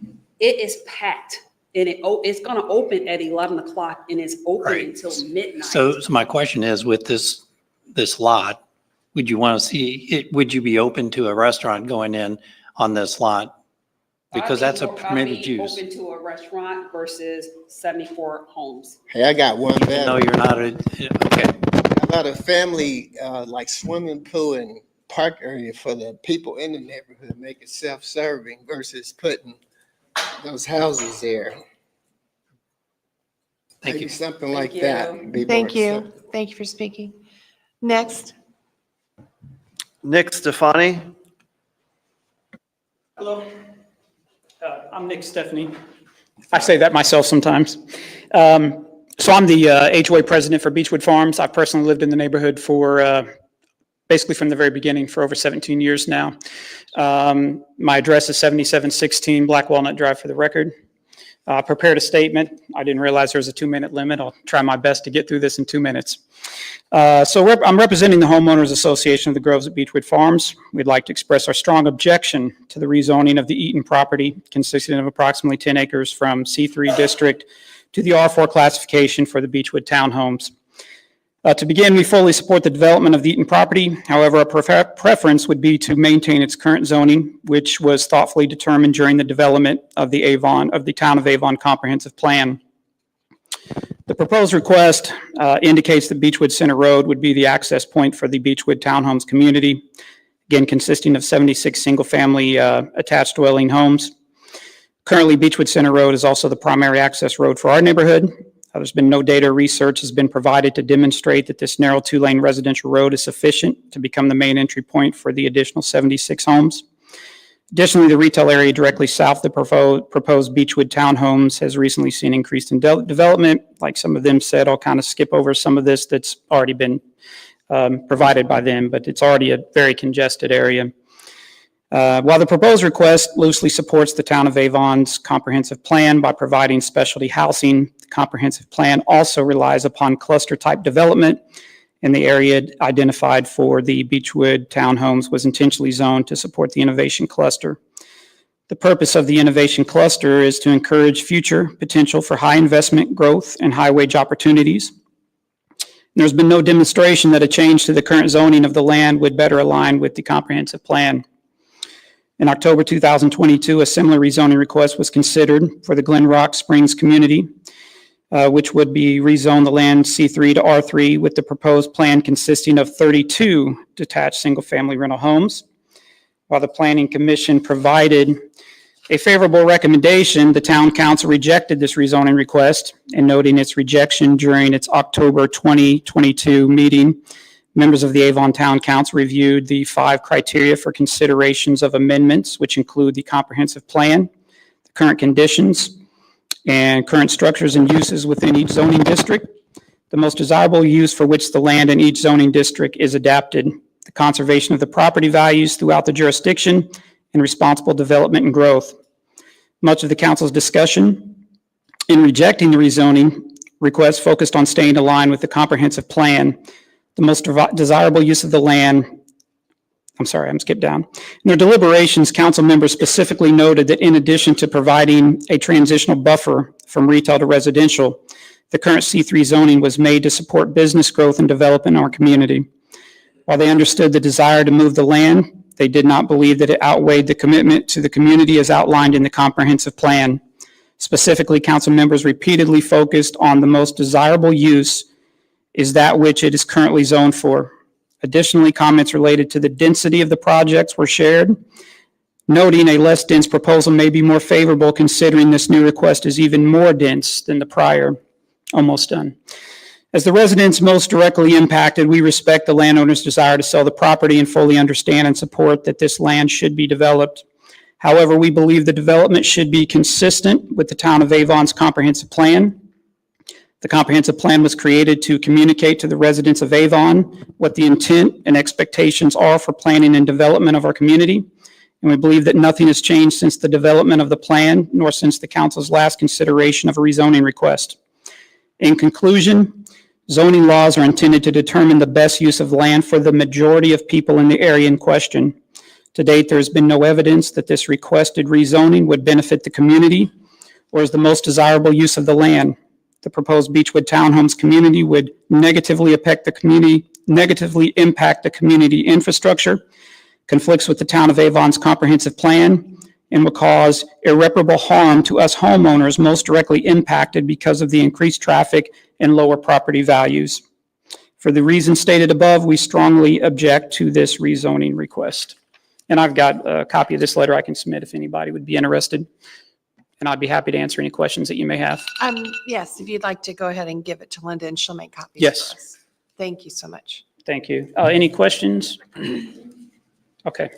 it is packed. And it's going to open at 11 o'clock and it's open Right. until midnight. So my question is, with this lot, would you want to see it? Would you be open to a restaurant going in on this lot? Because that's a permitted use. Open to a restaurant versus 74 homes. Hey, I got one better. No, you're not. Okay. How about a family like swimming pool and park area for the people in the neighborhood, make it self-serving versus putting those houses there? Thank Maybe you. something like Thank that. you. would be more Thank you. acceptable. Thank you for speaking. Next. Nick Stefani. Hello. I'm Nick Stephanie. I say that myself sometimes. So I'm the HOA president for Beechwood Farms. I've personally lived in the neighborhood for basically from the very beginning for over 17 years now. My address is 7716 Black Walnut Drive, for the record. Prepared a statement. I didn't realize there was a 2-minute limit. I'll try my best to get through this in 2 minutes. I'm representing the Homeowners Association of the Groves at Beechwood Farms. We'd like to express our strong objection to the rezoning of the Eaton property, consisting of approximately 10 acres from C3 district to the R4 classification for the Beechwood townhomes. To begin, we fully support the development of the Eaton property. However, our preference would be to maintain its current zoning, which was thoughtfully determined during the development of the Town of Avon Comprehensive Plan. The proposed request indicates that Beechwood Center Road would be the access point for the Beechwood Townhomes community, again consisting of 76 single-family attached dwelling homes. Currently, Beechwood Center Road is also the primary access road for our neighborhood. There's been no data or research has been provided to demonstrate that this narrow 2-lane residential road is sufficient to become the main entry point for the additional 76 homes. Additionally, the retail area directly south of the proposed Beechwood townhomes has recently seen increased in development. Like some of them said, I'll kind of skip over some of this that's already been provided by them, but it's already a very congested area. While the proposed request loosely supports the Town of Avon's comprehensive plan by providing specialty housing, the comprehensive plan also relies upon cluster-type development, and the area identified for the Beechwood townhomes was intentionally zoned to support the innovation cluster. The purpose of the innovation cluster is to encourage future potential for high investment growth and high wage opportunities. There's been no demonstration that a change to the current zoning of the land would better align with the comprehensive plan. In October 2022, a similar rezoning request was considered for the Glen Rock Springs community, which would be rezone the land C3 to R3 with the proposed plan consisting of 32 detached single-family rental homes. While the Planning Commission provided a favorable recommendation, the Town Council rejected this rezoning request, and noting its rejection during its October 2022 meeting, members of the Avon Town Council reviewed the 5 criteria for considerations of amendments, which include the comprehensive plan, the current conditions, and current structures and uses within each zoning district, the most desirable use for which the land in each zoning district is adapted, the conservation of the property values throughout the jurisdiction, and responsible development and growth. Much of the council's discussion in rejecting the rezoning request focused on staying aligned with the comprehensive plan, the most desirable use of the land. I'm sorry, I'm skipped down. In their deliberations, council members specifically noted that in addition to providing a transitional buffer from retail to residential, the current C3 zoning was made to support business growth and development in our community. While they understood the desire to move the land, they did not believe that it outweighed the commitment to the community as outlined in the comprehensive plan. Specifically, council members repeatedly focused on the most desirable use is that which it is currently zoned for. Additionally, comments related to the density of the projects were shared, noting a less dense proposal may be more favorable considering this new request is even more dense than the prior. Almost done. As the residents most directly impacted, we respect the landowner's desire to sell the property and fully understand and support that this land should be developed. However, we believe the development should be consistent with the town of Avon's comprehensive plan. The comprehensive plan was created to communicate to the residents of Avon what the intent and expectations are for planning and development of our community. And we believe that nothing has changed since the development of the plan, nor since the council's last consideration of a rezoning request. In conclusion, zoning laws are intended to determine the best use of land for the majority of people in the area in question. To date, there has been no evidence that this requested rezoning would benefit the community or is the most desirable use of the land. The proposed Beechwood Townhomes community would negatively impact the community infrastructure, conflicts with the town of Avon's comprehensive plan, and will cause irreparable harm to us homeowners most directly impacted because of the increased traffic and lower property values. For the reasons stated above, we strongly object to this rezoning request. And I've got a copy of this letter I can submit if anybody would be interested. And I'd be happy to answer any questions that you may have. Yes, if you'd like to go ahead and give it to Linda and she'll make copies. Yes. For us. Thank you so much. Thank you. Any questions? Okay.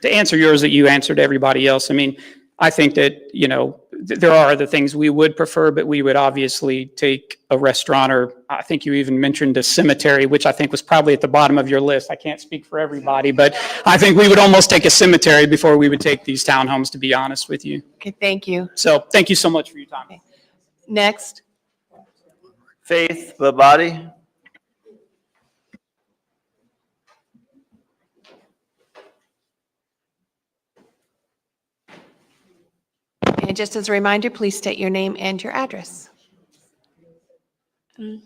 To answer yours that you answered everybody else, I mean, I think that, you know, there are other things we would prefer, but we would obviously take a restaurant, or I think you even mentioned a cemetery, which I think was probably at the bottom of your list. I can't speak for everybody, but I think we would almost take a cemetery before we would take these townhomes, to be honest with you. Okay, thank you. So thank you so much for your time. Next. Faith Babadi. And just as a reminder, please state your name and your address.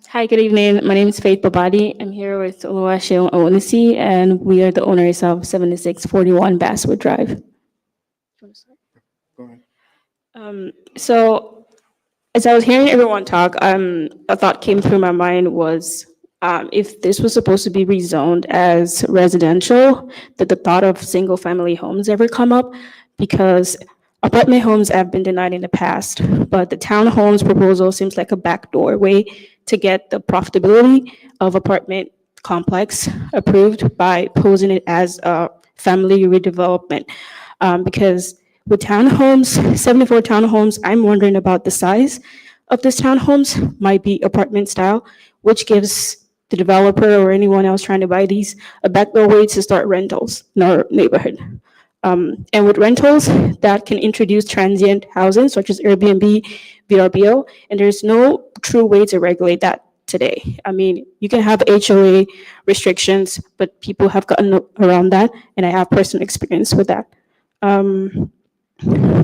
Hi, good evening. My name is Faith Babadi. I'm here with Oluwaseun Owonisi, and we are the owners of 7641 Basswood Drive. So as I was hearing everyone talk, a thought came through my mind was if this was supposed to be rezoned as residential, did the thought of single-family homes ever come up? Because apartment homes have been denied in the past, but the townhomes proposal seems like a backdoor way to get the profitability of apartment complex approved by posing it as a family redevelopment. Because with townhomes, 74 townhomes, I'm wondering about the size of this townhomes, might be apartment style, which gives the developer or anyone else trying to buy these a backdoor way to start rentals in our neighborhood. And with rentals, that can introduce transient housing such as Airbnb, VRBO, and there's no true way to regulate that today. I mean, you can have HOA restrictions, but people have gotten around that, and I have personal experience with that.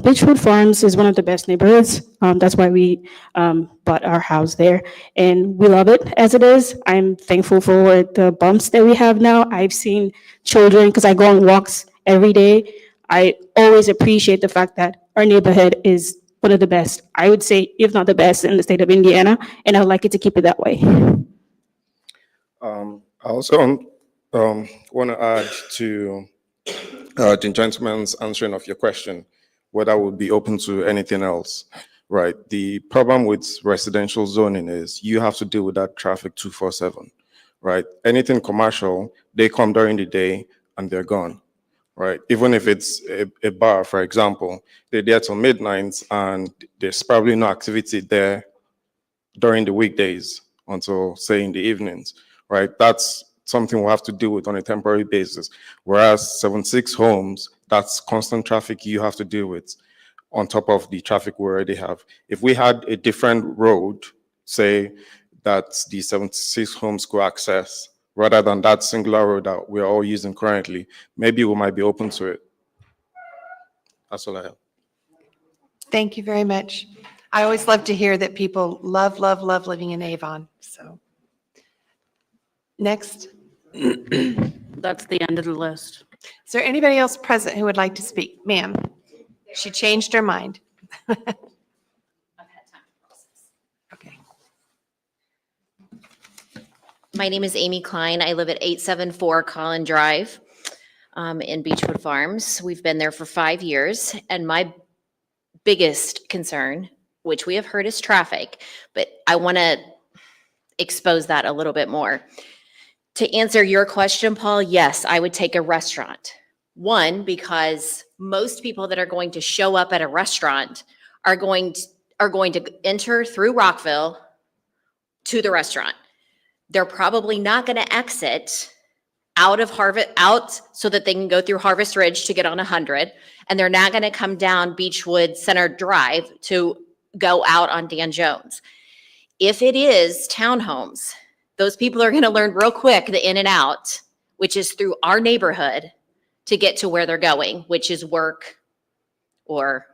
Beechwood Farms is one of the best neighborhoods. That's why we bought our house there, and we love it as it is. I'm thankful for the bumps that we have now. I've seen children, because I go on walks every day. I always appreciate the fact that our neighborhood is one of the best, I would say, if not the best in the state of Indiana, and I'd like it to keep it that way. I also want to add to the gentleman's answering of your question, whether I would be open to anything else, right? The problem with residential zoning is you have to deal with that traffic 24/7, right? Anything commercial, they come during the day and they're gone, right? Even if it's a bar, for example, they're there till midnight and there's probably no activity there during the weekdays until, say, in the evenings, right? That's something we'll have to deal with on a temporary basis. Whereas 76 homes, that's constant traffic you have to deal with on top of the traffic we already have. If we had a different road, say, that the 76 homes could access, rather than that singular road that we're all using currently, maybe we might be open to it. That's all I have. Thank you very much. I always love to hear that people love, love, love living in Avon, so. Next. That's the end of the list. Is there anybody else present who would like to speak? Ma'am, she changed her mind. Okay. My name is Amy Klein. I live at 874 Collin Drive in Beechwood Farms. We've been there for 5 years, and my biggest concern, which we have heard, is traffic, but I want to expose that a little bit more. To answer your question, Paul, yes, I would take a restaurant. One, because most people that are going to show up at a restaurant are going to enter through Rockville to the restaurant. They're probably not going to exit out so that they can go through Harvest Ridge to get on 100, and they're not going to come down Beechwood Center Drive to go out on Dan Jones. If it is townhomes, those people are going to learn real quick the in and out, which is through our neighborhood to get to where they're going, which is work or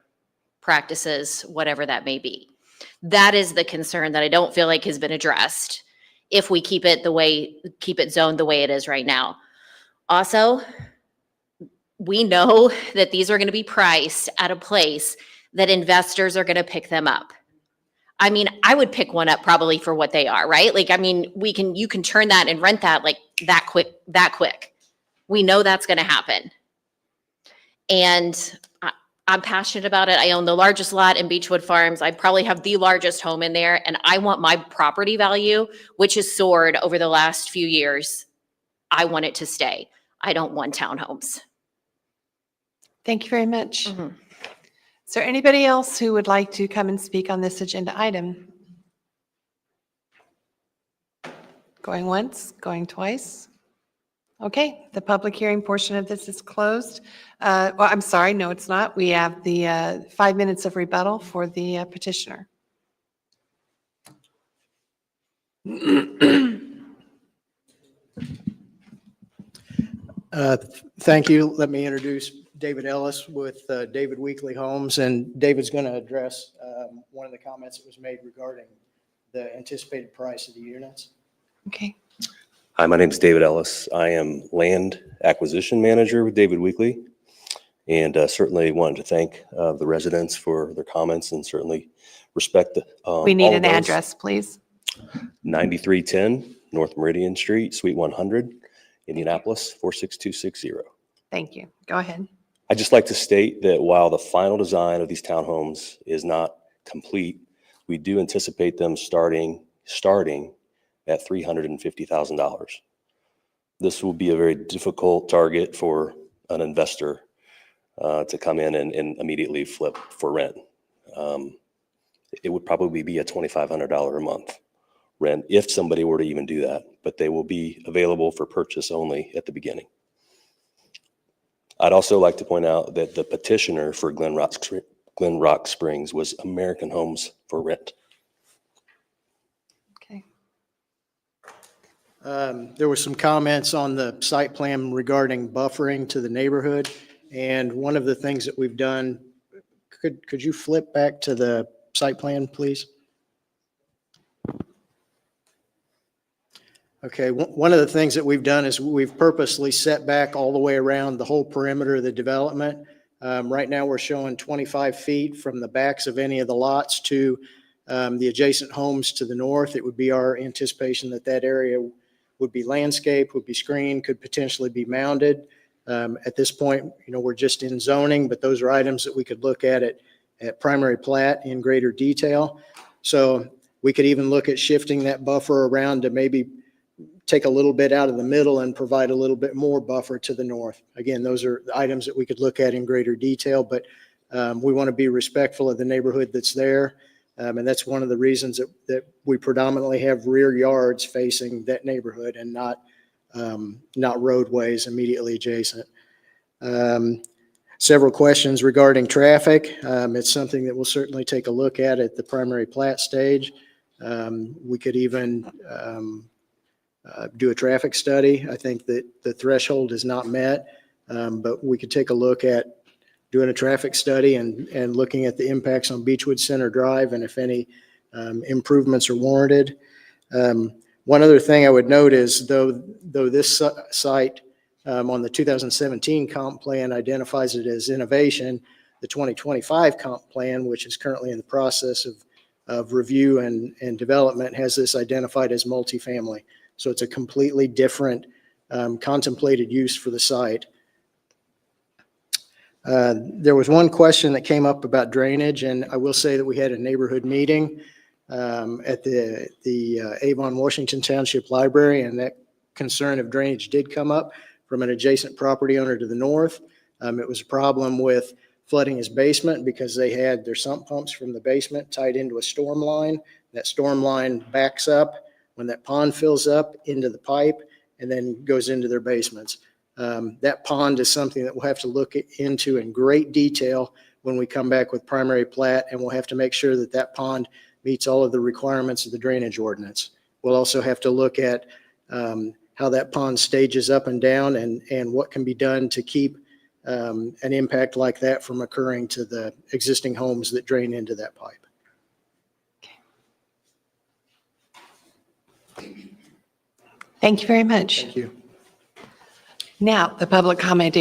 practices, whatever that may be. That is the concern that I don't feel like has been addressed if we keep it zoned the way it is right now. Also, we know that these are going to be priced at a place that investors are going to pick them up. I mean, I would pick one up probably for what they are, right? Like, I mean, you can turn that and rent that like that quick. We know that's going to happen. And I'm passionate about it. I own the largest lot in Beechwood Farms. I probably have the largest home in there, and I want my property value, which has soared over the last few years. I want it to stay. I don't want townhomes. Thank you very much. Is there anybody else who would like to come and speak on this agenda item? Going once, going twice? Okay, the public hearing portion of this is closed. Well, I'm sorry, no, it's not. We have the 5 minutes of rebuttal for the petitioner. Thank you. Let me introduce David Ellis with David Weekly Homes, and David's going to address one of the comments that was made regarding the anticipated price of the units. Okay. Hi, my name is David Ellis. I am Land Acquisition Manager with David Weekly, and certainly wanted to thank the residents for their comments and certainly respect the. We need an address, please. 9310 North Meridian Street, Suite 100, Indianapolis, 46260. Thank you. Go ahead. I'd just like to state that while the final design of these townhomes is not complete, we do anticipate them starting at $350,000. This will be a very difficult target for an investor to come in and immediately flip for rent. It would probably be a $2,500 a month rent if somebody were to even do that, but they will be available for purchase only at the beginning. I'd also like to point out that the petitioner for Glen Rock Springs was American Homes for Rent. Okay. There were some comments on the site plan regarding buffering to the neighborhood. And one of the things that we've done, could you flip back to the site plan, please? Okay, one of the things that we've done is we've purposely set back all the way around the whole perimeter of the development. Right now, we're showing 25 feet from the backs of any of the lots to the adjacent homes to the north. It would be our anticipation that that area would be landscaped, would be screened, could potentially be mounded. At this point, we're just in zoning, but those are items that we could look at primary plat in greater detail. So we could even look at shifting that buffer around to maybe take a little bit out of the middle and provide a little bit more buffer to the north. Again, those are items that we could look at in greater detail, but we want to be respectful of the neighborhood that's there. And that's one of the reasons that we predominantly have rear yards facing that neighborhood and not roadways immediately adjacent. Several questions regarding traffic. It's something that we'll certainly take a look at the primary plat stage. We could even do a traffic study. I think that the threshold is not met, but we could take a look at doing a traffic study and looking at the impacts on Beechwood Center Drive and if any improvements are warranted. One other thing I would note is though this site on the 2017 comp plan identifies it as innovation, the 2025 comp plan, which is currently in the process of review and development, has this identified as multifamily. So it's a completely different contemplated use for the site. There was one question that came up about drainage, and I will say that we had a neighborhood meeting at the Avon, Washington Township Library, and that concern of drainage did come up from an adjacent property owner to the north. It was a problem with flooding his basement because they had their sump pumps from the basement tied into a storm line. That storm line backs up when that pond fills up into the pipe and then goes into their basements. That pond is something that we'll have to look into in great detail when we come back with primary plat, and we'll have to make sure that that pond meets all of the requirements of the drainage ordinance. We'll also have to look at how that pond stages up and down and what can be done to keep an impact like that from occurring to the existing homes that drain into that pipe. Thank you very much. Thank you. Now, the public comment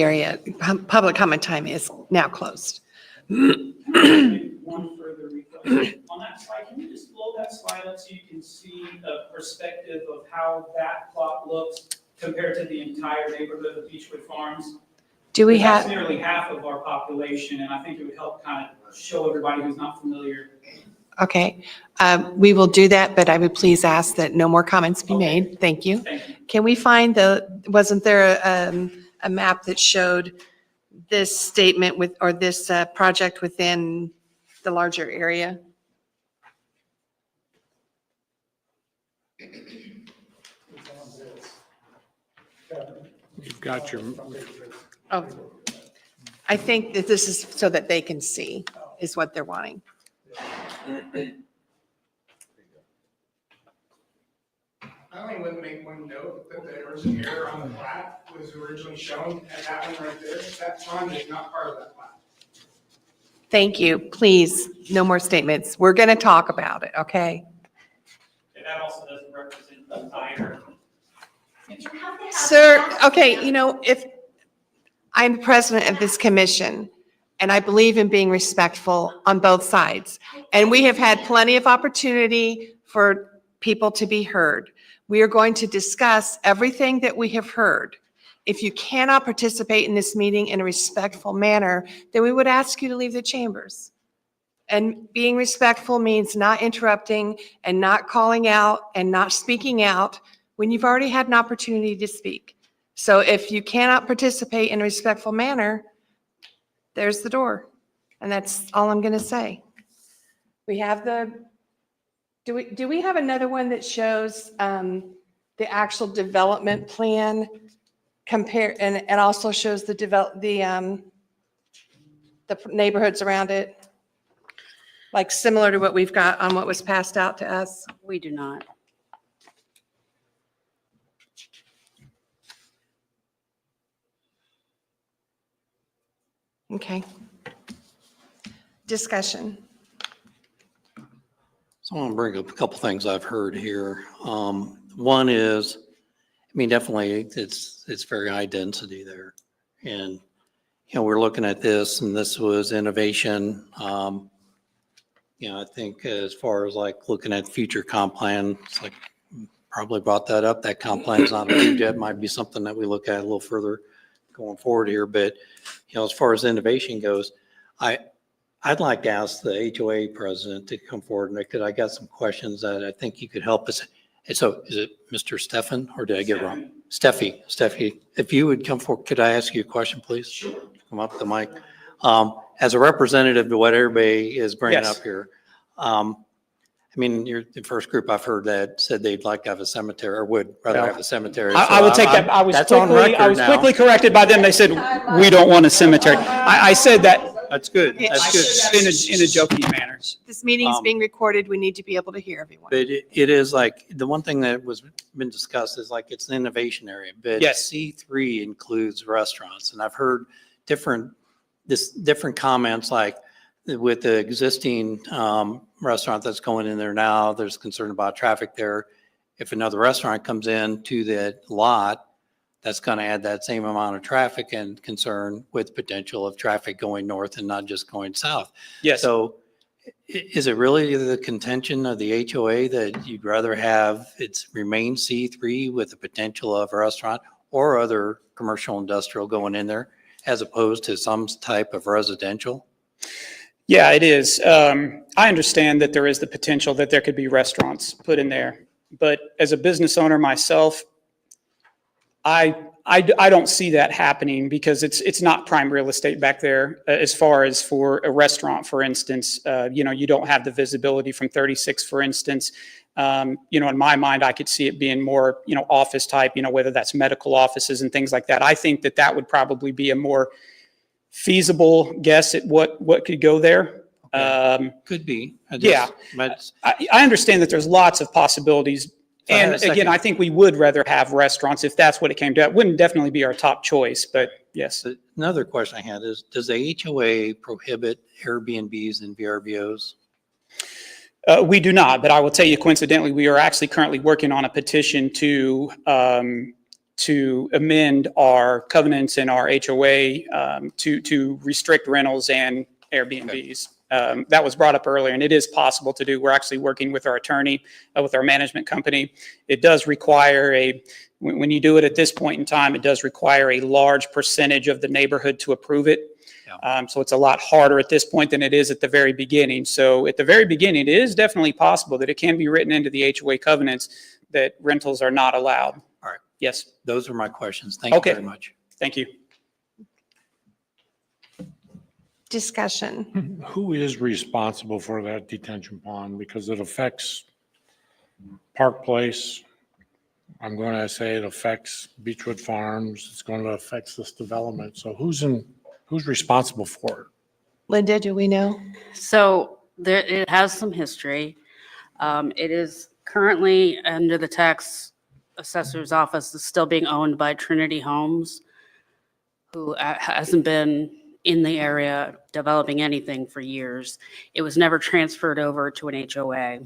time is now closed. One further request. On that slide, can you just blow that slide up so you can see a perspective of how that plot looks compared to the entire neighborhood of Beechwood Farms? Do we That's have, nearly half of our population, and I think it would help kind of show everybody who's not familiar. okay, we will do that, but I would please ask that no more comments be made. Thank you. Thank you. Can we find wasn't there a map that showed this statement or this project within the larger area? You've got your, Oh, I think that this is so that they can see is what they're wanting. I only would make one note that there was an error on the plat was originally shown, and that one right there, that pond is not part of that plat. Thank you. Please, no more statements. We're going to talk about it, okay? And that also doesn't represent the entire. Sir, okay, if I'm president of this commission, and I believe in being respectful on both sides, and we have had plenty of opportunity for people to be heard. We are going to discuss everything that we have heard. If you cannot participate in this meeting in a respectful manner, then we would ask you to leave the chambers. And being respectful means not interrupting and not calling out and not speaking out when you've already had an opportunity to speak. So if you cannot participate in a respectful manner, there's the door. And that's all I'm going to say. We have do we have another one that shows the actual development plan and also shows the neighborhoods around it? Like similar to what we've got on what was passed out to us? We do not. Okay. Discussion. So I want to bring up a couple things I've heard here. One is, definitely it's very high density there. And, we're looking at this and this was innovation. I think as far as like looking at future comp plan, it's like probably brought that up. That comp plan is not approved yet. Might be something that we look at a little further going forward here. But, as far as innovation goes, I'd like to ask the HOA president to come forward, because I got some questions that I think you could help us And so is it Mr. Stefan, or did I get it wrong? Steffi, if you would come forward, could I ask you a question, please? Sure. Come up to the mic. As a representative to what everybody is bringing Yes. up here, I mean, you're the first group I've heard that said they'd like to have a cemetery, or would rather have a cemetery. I will take that. I was That's quickly corrected by them. They said, we don't want a cemetery. I said that. That's good. That's good. In a joking manner. This meeting is being recorded. We need to be able to hear everyone. But it is like, the one thing that was been discussed is like, it's an innovation area, but Yes. C3 includes restaurants. And I've heard different comments, like with the existing restaurant that's going in there now, there's concern about traffic there. If another restaurant comes in to that lot, that's going to add that same amount of traffic, and concern with potential of traffic going north and not just going south. Yes. So is it really the contention of the HOA that you'd rather have it remain C3 with the potential of a restaurant or other commercial industrial going in there, as opposed to some type of residential? Yeah, it is. I understand that there is the potential that there could be restaurants put in there. But as a business owner myself, I don't see that happening, because it's not prime real estate back there. As far as for a restaurant, for instance, you don't have the visibility from 36, for instance. In my mind, I could see it being more, office type, whether that's medical offices and things like that. I think that would probably be a more feasible guess at what could go there. Could be. Yeah. I understand that there's lots of possibilities. So I had And a second- again, I think we would rather have restaurants if that's what it came to. It wouldn't definitely be our top choice, but yes. Another question I had is, does the HOA prohibit Airbnbs and VRBOs? We do not, but I will tell you, coincidentally, we are actually currently working on a petition to amend our covenants in our HOA to restrict rentals and Airbnbs. That was brought up earlier, and it is possible to do. We're actually working with our attorney, with our management company. It does require when you do it at this point in time, it does require a large percentage of the neighborhood to approve it. So it's a lot harder at this point than it is at the very beginning. So at the very beginning, it is definitely possible that it can be written into the HOA covenants that rentals are not allowed. All right. Yes. Those are my questions. Thank you very much. Thank you. Discussion. Who is responsible for that detention pond? Because it affects Park Place. I'm going to say it affects Beechwood Farms. It's going to affect this development. So who's responsible for it? Linda, do we know? So it has some history. It is currently under the tax assessor's office, is still being owned by Trinity Homes, who hasn't been in the area developing anything for years. It was never transferred over to an HOA.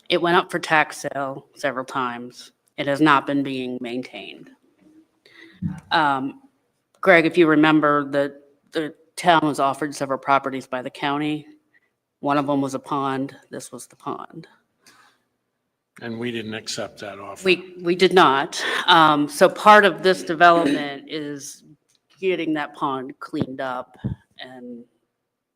It went up for tax sale several times. It has not been being maintained. Greg, if you remember, the town was offered several properties by the county. One of them was a pond. This was the pond. And we didn't accept that offer. We did not. So part of this development is getting that pond cleaned up and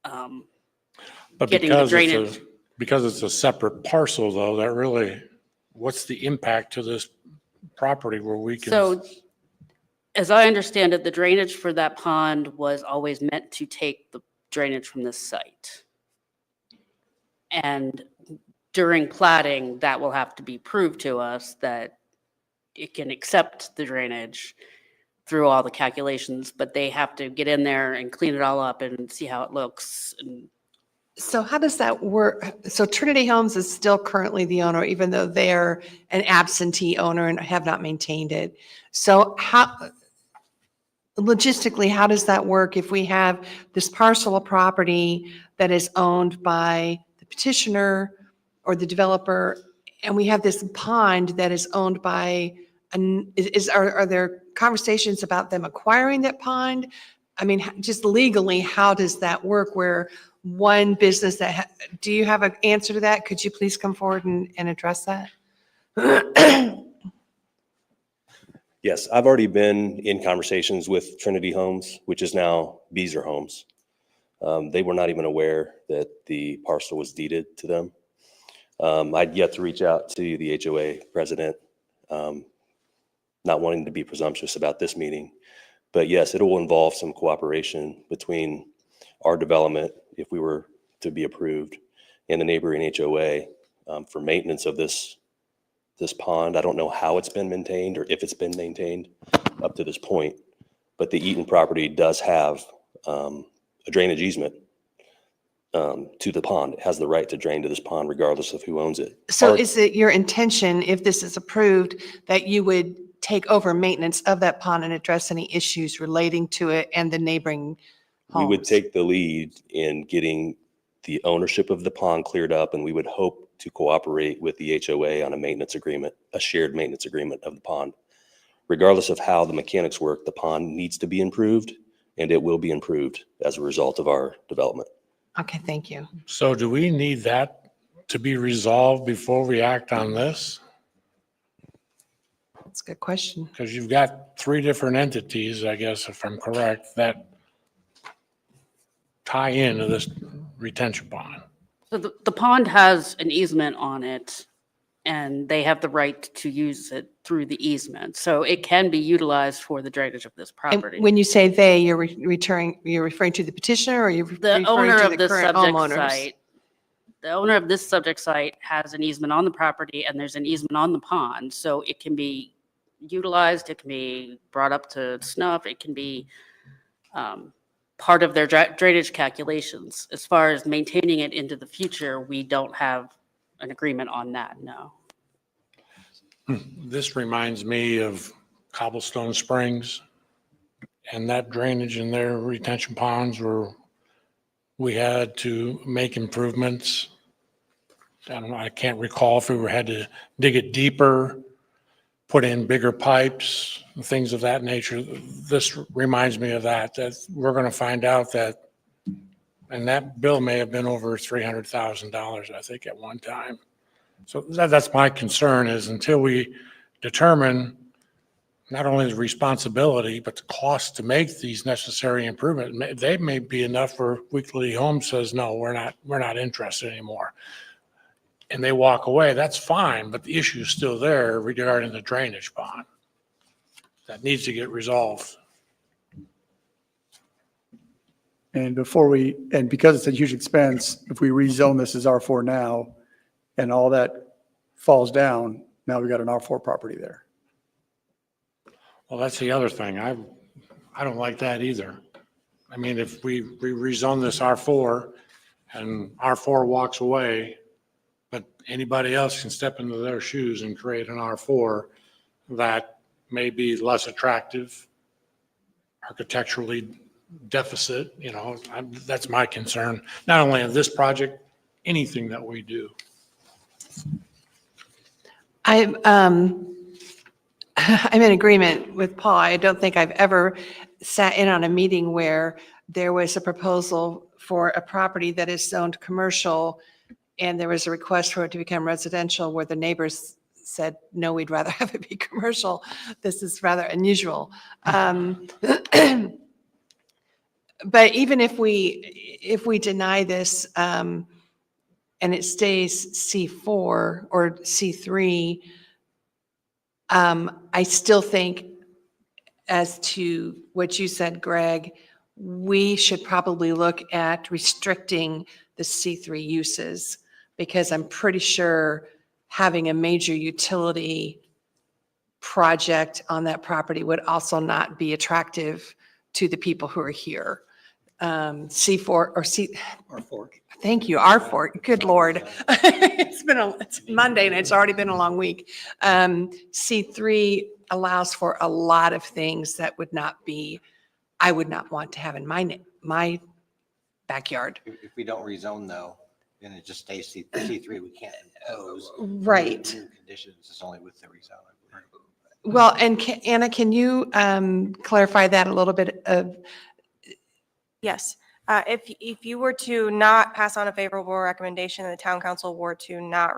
But getting the drainage. because it's a separate parcel, though, that really, what's the impact to this property where we can? So as I understand it, the drainage for that pond was always meant to take the drainage from this site. And during plating, that will have to be proved to us that it can accept the drainage through all the calculations, but they have to get in there and clean it all up and see how it looks. And So how does that work? So Trinity Homes is still currently the owner, even though they're an absentee owner and have not maintained it. So logistically, how does that work if we have this parcel of property that is owned by the petitioner or the developer, and we have this pond that is owned by, are there conversations about them acquiring that pond? I mean, just legally, how does that work where one business do you have an answer to that? Could you please come forward and address that? Yes, I've already been in conversations with Trinity Homes, which is now Beezer Homes. They were not even aware that the parcel was deeded to them. I'd yet to reach out to the HOA president, not wanting to be presumptuous about this meeting. But yes, it will involve some cooperation between our development, if we were to be approved, and the neighboring HOA for maintenance of this pond. I don't know how it's been maintained or if it's been maintained up to this point, but the Eaton property does have a drainage easement to the pond. It has the right to drain to this pond regardless of who owns it. So is it your intention, if this is approved, that you would take over maintenance of that pond and address any issues relating to it and the neighboring homes? We would take the lead in getting the ownership of the pond cleared up, and we would hope to cooperate with the HOA on a maintenance agreement, a shared maintenance agreement of the pond. Regardless of how the mechanics work, the pond needs to be improved, and it will be improved as a result of our development. Okay, thank you. So do we need that to be resolved before we act on this? That's a good question. Because you've got 3 different entities, I guess, if I'm correct, that tie into this retention pond. So the pond has an easement on it, and they have the right to use it through the easement. So it can be utilized for the drainage of this And property. when you say they, you're referring to the petitioner, or you're The referring owner to of the this current subject homeowners? site, the owner of this subject site has an easement on the property, and there's an easement on the pond. So it can be utilized, it can be brought up to snuff, it can be part of their drainage calculations. As far as maintaining it into the future, we don't have an agreement on that, no. This reminds me of Cobblestone Springs and that drainage in their retention ponds where we had to make improvements. I don't know, I can't recall if we had to dig it deeper, put in bigger pipes, things of that nature. This reminds me of that we're going to find out that, and that bill may have been over $300,000, I think, at one time. So that's my concern, is until we determine not only the responsibility, but the cost to make these necessary improvements, they may be enough where Weekly Home says, no, we're not interested anymore. And they walk away, that's fine, but the issue is still there regarding the drainage pond. That needs to get resolved. And because it's a huge expense, if we rezone this as R4 now, and all that falls down, now we got an R4 property there. Well, that's the other thing. I don't like that either. I mean, if we rezone this R4 and R4 walks away, but anybody else can step into their shoes and create an R4 that may be less attractive, architecturally deficit, that's my concern. Not only in this project, anything that we do. I'm in agreement with Paul. I don't think I've ever sat in on a meeting where there was a proposal for a property that is zoned commercial, and there was a request for it to become residential where the neighbors said, no, we'd rather have it be commercial. This is rather unusual. But even if we deny this and it stays C4 or C3, I still think, as to what you said, Greg, we should probably look at restricting the C3 uses, because I'm pretty sure having a major utility project on that property would also not be attractive to the people who are here. C4 or R4. Thank you, R4. Good Lord. It's Monday and it's already been a long week. C3 allows for a lot of things that I would not want to have in my backyard. If we don't rezone though, then it just stays C3, we can't impose. Right. New conditions, it's only with the rezone. Well, and Anna, can you clarify that a little bit of? Yes. If you were to not pass on a favorable recommendation and the town council were to not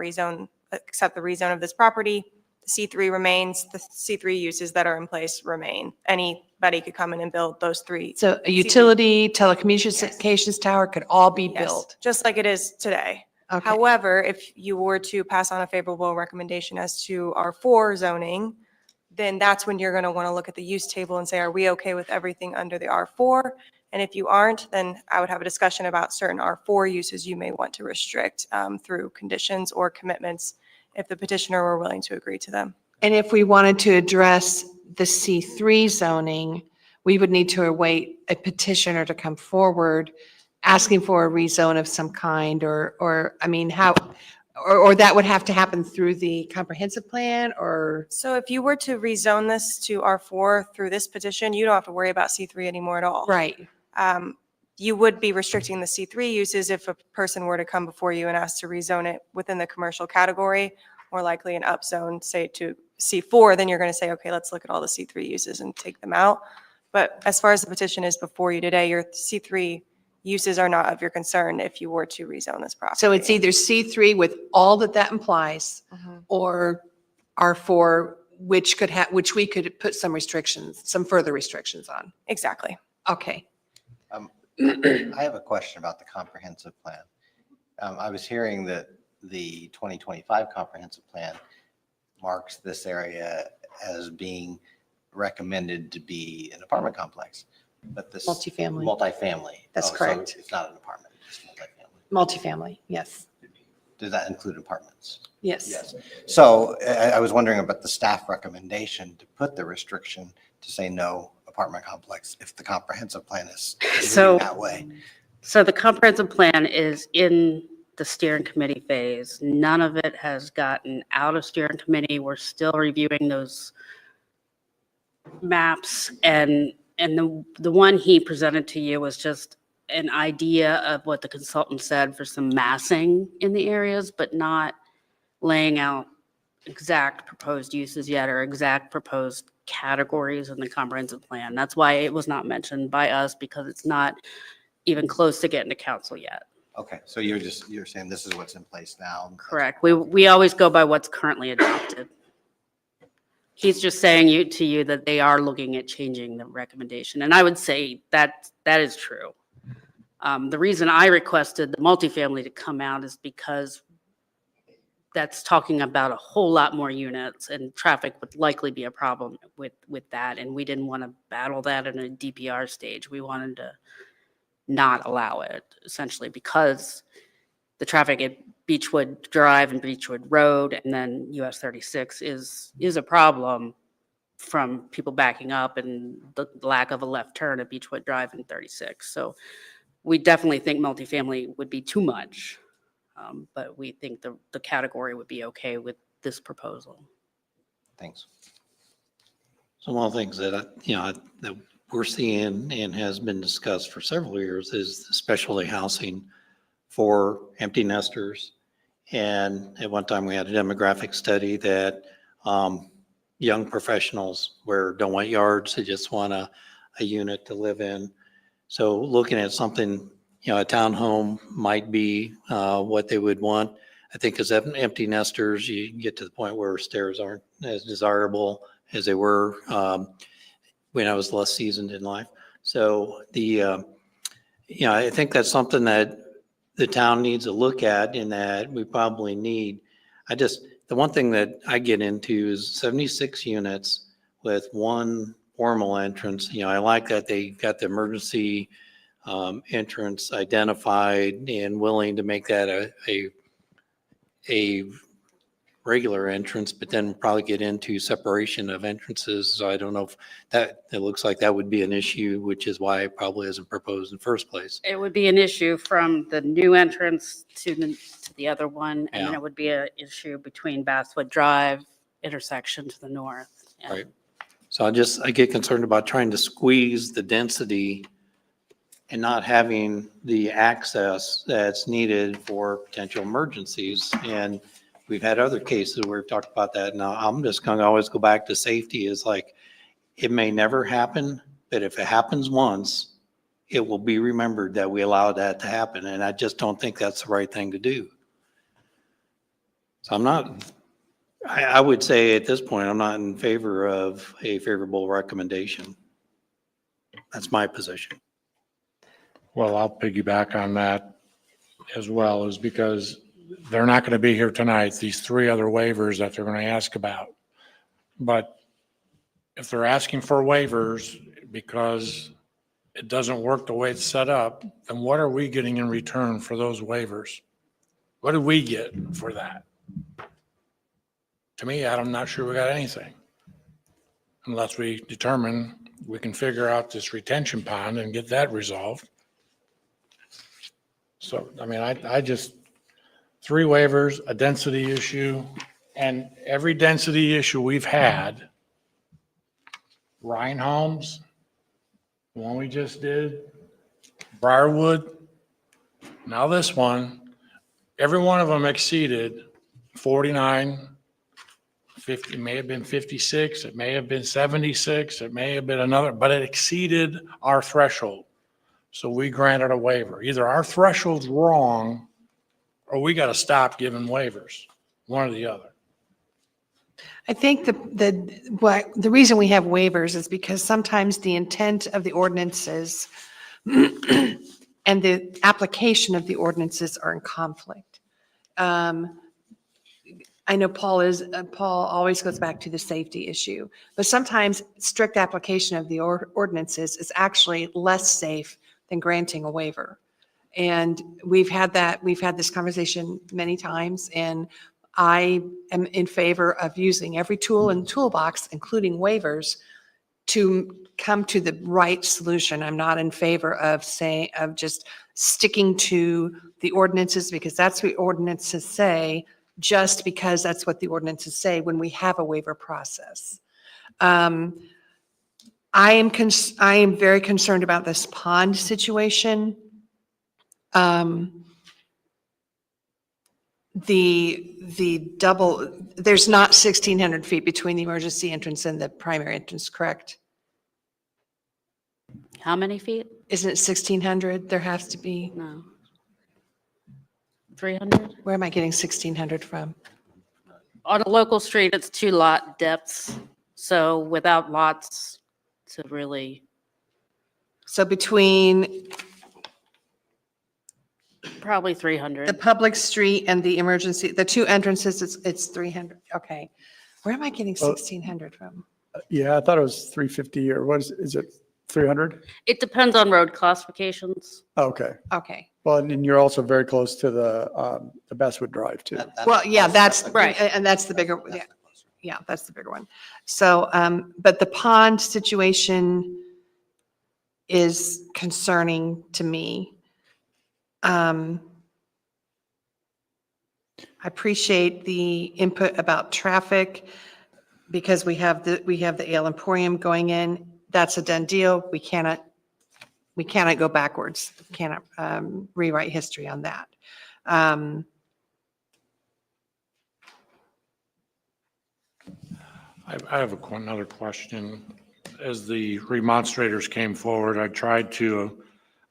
accept the rezone of this property, the C3 remains, the C3 uses that are in place remain. Anybody could come in and build those 3. So a utility, telecommunications tower could all be built. Just like it is today. Okay. However, if you were to pass on a favorable recommendation as to R4 zoning, then that's when you're going to want to look at the use table and say, are we okay with everything under the R4? And if you aren't, then I would have a discussion about certain R4 uses you may want to restrict through conditions or commitments if the petitioner were willing to agree to them. And if we wanted to address the C3 zoning, we would need to await a petitioner to come forward asking for a rezone of some kind, or I mean, how, or that would have to happen through the comprehensive plan, or? So if you were to rezone this to R4 through this petition, you don't have to worry about C3 anymore at all. Right. You would be restricting the C3 uses if a person were to come before you and ask to rezone it within the commercial category, more likely an upzone, say to C4, then you're going to say, okay, let's look at all the C3 uses and take them out. But as far as the petition is before you today, your C3 uses are not of your concern if you were to rezone this property. So it's either C3 with all that implies, or R4, which we could put some restrictions, some further restrictions on. Exactly. Okay. I have a question about the comprehensive plan. I was hearing that the 2025 comprehensive plan marks this area as being recommended to be an apartment complex, but this. Multifamily. Multifamily. That's So correct. it's not an apartment, it's multifamily. Multifamily, yes. Does that include apartments? Yes. Yes. So I was wondering about the staff recommendation to put the restriction to say no apartment complex if the comprehensive plan is So- reading that way. So the comprehensive plan is in the steering committee phase. None of it has gotten out of steering committee. We're still reviewing those maps, and the one he presented to you was just an idea of what the consultant said for some massing in the areas, but not laying out exact proposed uses yet or exact proposed categories in the comprehensive plan. That's why it was not mentioned by us, because it's not even close to getting to council yet. Okay, so you're saying this is what's in place now? Correct. We always go by what's currently adopted. He's just saying to you that they are looking at changing the recommendation, and I would say that is true. The reason I requested the multifamily to come out is because that's talking about a whole lot more units, and traffic would likely be a problem with that, and we didn't want to battle that in a DPR stage. We wanted to not allow it, essentially, because the traffic at Beechwood Drive and Beechwood Road and then US 36 is a problem from people backing up and the lack of a left turn at Beechwood Drive and 36. So we definitely think multifamily would be too much, but we think the category would be okay with this proposal. Thanks. So one of the things that, that we're seeing and has been discussed for several years is specialty housing for empty nesters. And at one time we had a demographic study that young professionals don't want yards, they just want a unit to live in. So looking at something, a townhome might be what they would want. I think as empty nesters, you get to the point where stairs aren't as desirable as they were when I was less seasoned in life. So I think that's something that the town needs to look at, in that we probably need. The one thing that I get into is 76 units with one formal entrance. I like that they got the emergency entrance identified and willing to make that a regular entrance, but then probably get into separation of entrances. So I don't know if it looks like that would be an issue, which is why it probably isn't proposed in the first place. It would be an issue from the new entrance to the other one, and then Yeah. it would be an issue between Basswood Drive intersection to the north. Yeah. Right. So I get concerned about trying to squeeze the density and not having the access that's needed for potential emergencies. And we've had other cases where we've talked about that. Now, I'm just going to always go back to safety. Is like, it may never happen, but if it happens once, it will be remembered that we allowed that to happen. And I just don't think that's the right thing to do. So I would say at this point, I'm not in favor of a favorable recommendation. That's my position. Well, I'll piggyback on that as well, is because they're not going to be here tonight, these three other waivers that they're going to ask about. But if they're asking for waivers because it doesn't work the way it's set up, then what are we getting in return for those waivers? What do we get for that? To me, I'm not sure we got anything. Unless we determine we can figure out this retention pond and get that resolved. So, I mean, I just, three waivers, a density issue, and every density issue we've had, Ryan Homes, the one we just did, Briarwood, now this one, every one of them exceeded 49, 50, it may have been 56, it may have been 76, it may have been another, but it exceeded our threshold. So we granted a waiver. Either our threshold's wrong or we got to stop giving waivers, one or the other. I think the reason we have waivers is because sometimes the intent of the ordinances and the application of the ordinances are in conflict. I know Paul always goes back to the safety issue, but sometimes strict application of the ordinances is actually less safe than granting a waiver. And we've had this conversation many times, and I am in favor of using every tool in the toolbox, including waivers, to come to the right solution. I'm not in favor of just sticking to the ordinances because that's what ordinances say, just because that's what the ordinances say when we have a waiver process. I am very concerned about this pond situation. There's not 1,600 feet between the emergency entrance and the primary entrance, correct? How many feet? Isn't it 1,600? There has to be. No. 300? Where am I getting 1,600 from? On a local street, it's 2 lot depths. So without lots to really, So between probably the 300. public street and the emergency, the two entrances, it's 300. Okay. Where am I getting 1,600 from? Yeah, I thought it was 350 or what is it 300? It depends on road classifications. Okay. Okay. Well, and you're also very close to the Basswood Drive too. Well, yeah, that's Right. And that's the bigger, yeah. Yeah, that's the bigger one. So, but the pond situation is concerning to me. I appreciate the input about traffic because we have the Ale Emporium going in. That's a done deal. We cannot go backwards. Cannot rewrite history on that. I have another question. As the remonstrators came forward, I tried to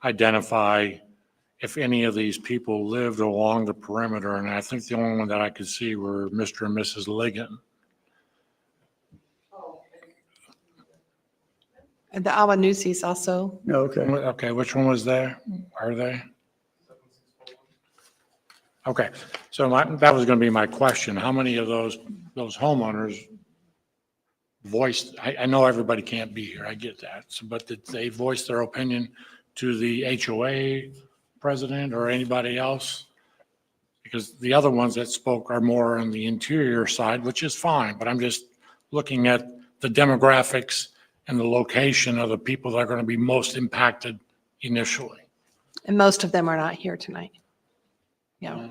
identify if any of these people lived along the perimeter, and I think the only one that I could see were Mr. and Mrs. Ligon. And the Awanusis also. Okay. Okay, which one was there? Are they? Okay, so that was going to be my question. How many of those homeowners voiced, I know everybody can't be here, I get that, but did they voice their opinion to the HOA president or anybody else? Because the other ones that spoke are more on the interior side, which is fine, but I'm just looking at the demographics and the location of the people that are going to be most impacted initially. And most of them are not here tonight. Yeah.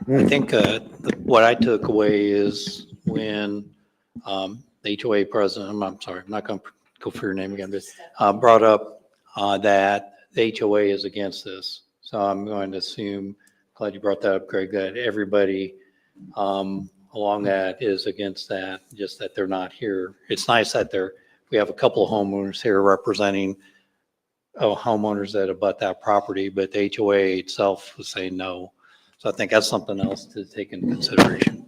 I think what I took away is when the HOA president, I'm sorry, I'm not going to go for your name again, but brought up that the HOA is against this. So I'm going to assume, glad you brought that up, Greg, that everybody along that is against that, just that they're not here. It's nice that we have a couple of homeowners here representing homeowners that abut that property, but the HOA itself was saying no. So I think that's something else to take into consideration.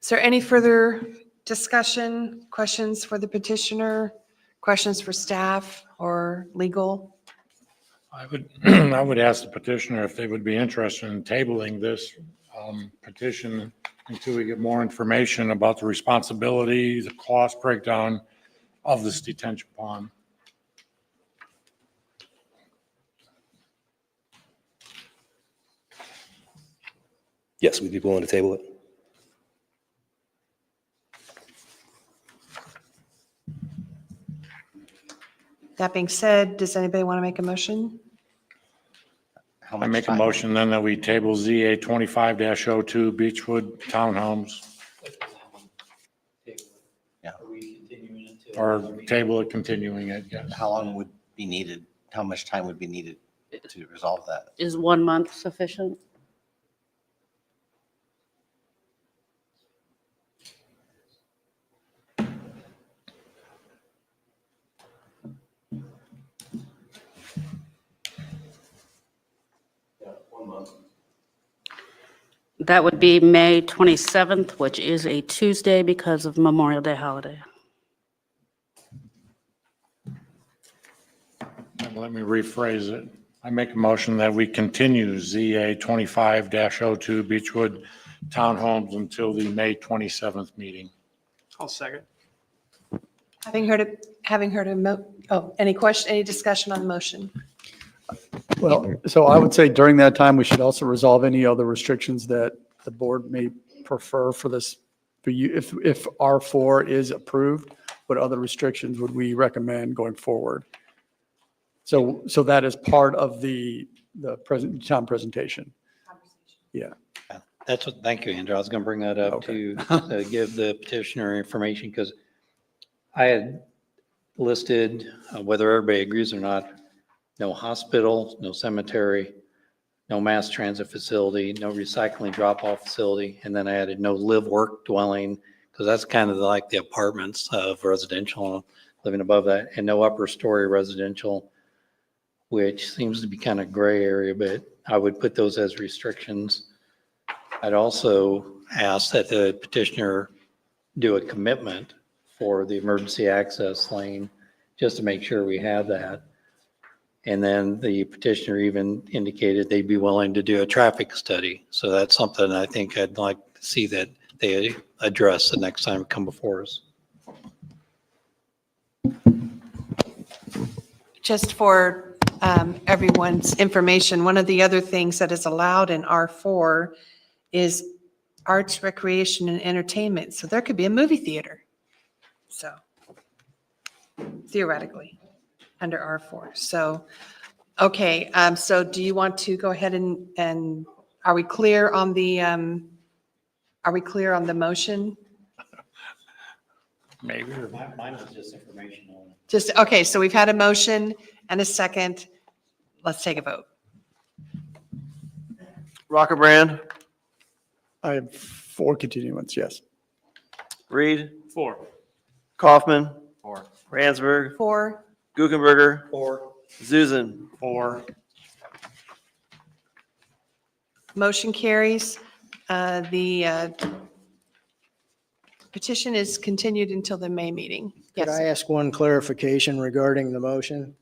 Is there any further discussion, questions for the petitioner, questions for staff or legal? I would, I would ask the petitioner if they would be interested in tabling this petition until we get more information about the responsibility, the cost breakdown of this detention pond. Yes, we'd be willing to table it. That being said, does anybody want to make a motion? How I much make a time? motion then that we table ZA 25-02 Beechwood Townhomes, Yeah. or table it, continuing it, yes. How long would be needed? How much time would be needed to resolve that? Is 1 month sufficient? That would be May 27th, which is a Tuesday because of Memorial Day holiday. And let me rephrase it. I make a motion that we continue ZA 25-02 Beechwood Townhomes until the May 27th meeting. I'll second. Having heard any question, any discussion on the motion? Well, so I would say during that time, we should also resolve any other restrictions that the board may prefer for this. For you, if R4 is approved, what other restrictions would we recommend going forward? So that is part of the town presentation. Yeah. That's what, thank you, Andrew. I was going to bring that up Okay. to give the petitioner information because I had listed, whether everybody agrees or not, no hospital, no cemetery, no mass transit facility, no recycling drop-off facility, and then I added no live-work dwelling, because that's kind of like the apartments of residential, living above that, and no upper story residential, which seems to be kind of gray area, but I would put those as restrictions. I'd also ask that the petitioner do a commitment for the emergency access lane, just to make sure we have that. And then the petitioner even indicated they'd be willing to do a traffic study. So that's something I think I'd like to see that they address the next time it come before us. Just for everyone's information, one of the other things that is allowed in R4 is arts, recreation, and entertainment. So there could be a movie theater. So theoretically, under R4. So, okay, so do you want to go ahead and are we clear on the motion? Maybe. Mine was just informational. Just, okay, so we've had a motion and a second. Let's take a vote. Rockerbrand, I have 4 continuance, yes. Reed, 4. Kaufman, 4. Ransberg, 4. Guckenberger, 4. Zuzen. 4. Motion carries. The petition is continued until the May meeting. Could I Yes, ask one clarification regarding the motion?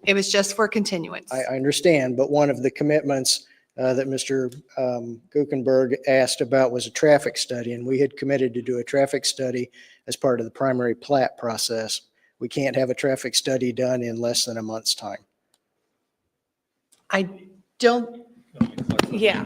it was just for continuance. I understand, but one of the commitments that Mr. Guckenberg asked about was a traffic study, and we had committed to do a traffic study as part of the primary plat process. We can't have a traffic study done in less than a month's time. I don't, yeah.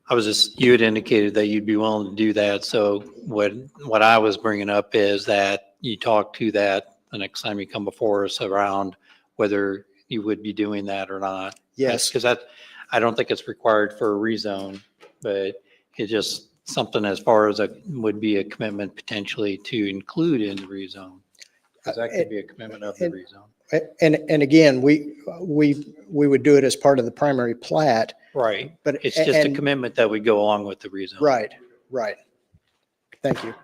I was just, you had indicated that you'd be willing to do that. So what I was bringing up is that you talk to that the next time you come before us around whether you would be doing that or not. Yes. Because I don't think it's required for a rezone, but it's just something as far as would be a commitment potentially to include in the rezone. Because that could be a commitment of the rezone. And again, we would do it as part of the primary plat. Right. But It's just a commitment that would go along with the rezone. Right, right. Thank you.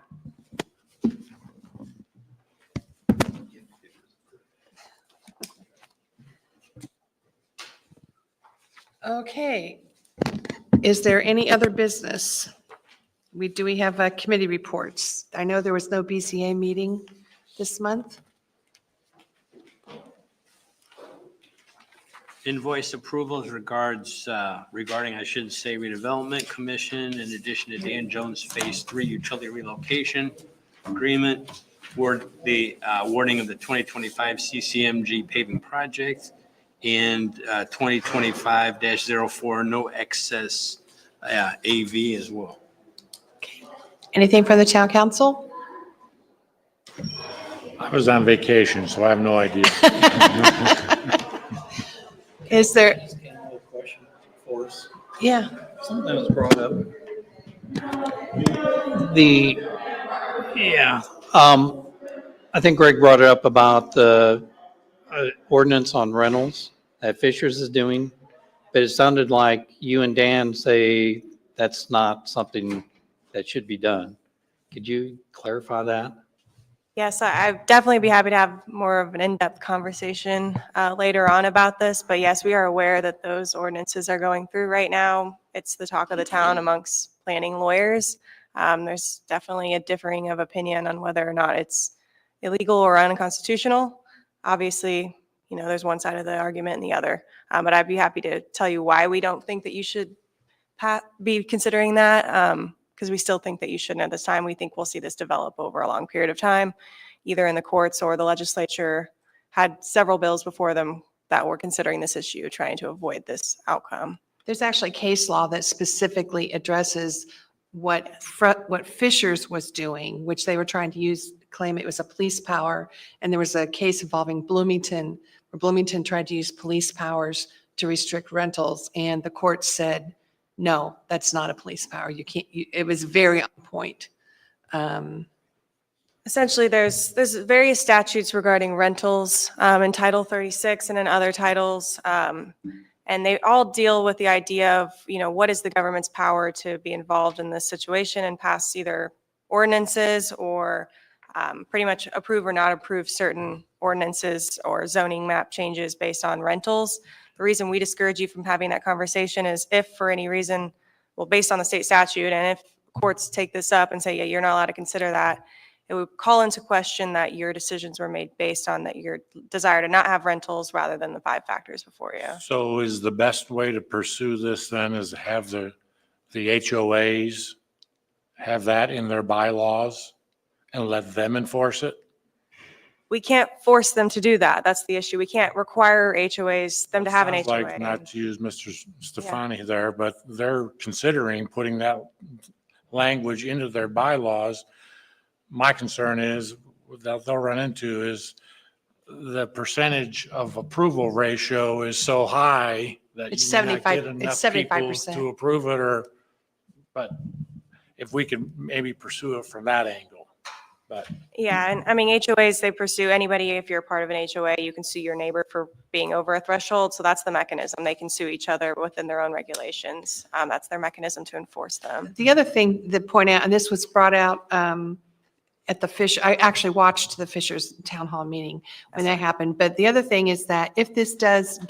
Okay. Is there any other business? do we have committee reports? I know there was no BCA meeting this month. Invoice approvals regarding, I should say, redevelopment commission, in addition to Dan Jones Phase 3 utility relocation agreement, the awarding of the 2025 CCMG paving project, and 2025-04 no excess AV as well. Anything from the town council? I was on vacation, so I have no idea. Is there, Question for us. yeah, Something that was brought up. I think Greg brought it up about the ordinance on rentals that Fishers is doing, but it sounded like you and Dan say that's not something that should be done. Could you clarify that? Yes, I'd definitely be happy to have more of an in-depth conversation later on about this, but yes, we are aware that those ordinances are going through right now. It's the talk of the town amongst planning lawyers. There's definitely a differing of opinion on whether or not it's illegal or unconstitutional. Obviously, there's one side of the argument and the other, but I'd be happy to tell you why we don't think that you should be considering that. Because we still think that you shouldn't at this time. We think we'll see this develop over a long period of time, either in the courts or the legislature had several bills before them that were considering this issue, trying to avoid this outcome. there's actually case law that specifically addresses what Fishers was doing, which they were trying to claim it was a police power. And there was a case involving Bloomington, where Bloomington tried to use police powers to restrict rentals. And the court said, no, that's not a police power. You can't, it was very on point. Essentially, there's various statutes regarding rentals in Title 36 and in other titles. And they all deal with the idea of, what is the government's power to be involved in this situation and pass either ordinances or pretty much approve or not approve certain ordinances or zoning map changes based on rentals. The reason we discourage you from having that conversation is if for any reason, well, based on the state statute, and if courts take this up and say, yeah, you're not allowed to consider that, it would call into question that your decisions were made based on your desire to not have rentals rather than the 5 factors before you. So is the best way to pursue this then is to have the HOAs have that in their bylaws and let them enforce it? We can't force them to do that. That's the issue. We can't require HOAs, them to have an Sounds HOA. like, not to use Mr. Stefani there, but they're considering putting that language into their bylaws. My concern is that they'll run into is the percentage of approval ratio is so high that It's you may not 75 get it's enough people 75%. to approve it but if we could maybe pursue it from that angle, but. Yeah, and I mean, HOAs, they pursue anybody. If you're part of an HOA, you can sue your neighbor for being over a threshold. So that's the mechanism. They can sue each other within their own regulations. That's their mechanism to enforce them. The other thing to point out, and this was brought out at the I actually watched the Fishers Town Hall meeting when that happened. But the other thing is that if this does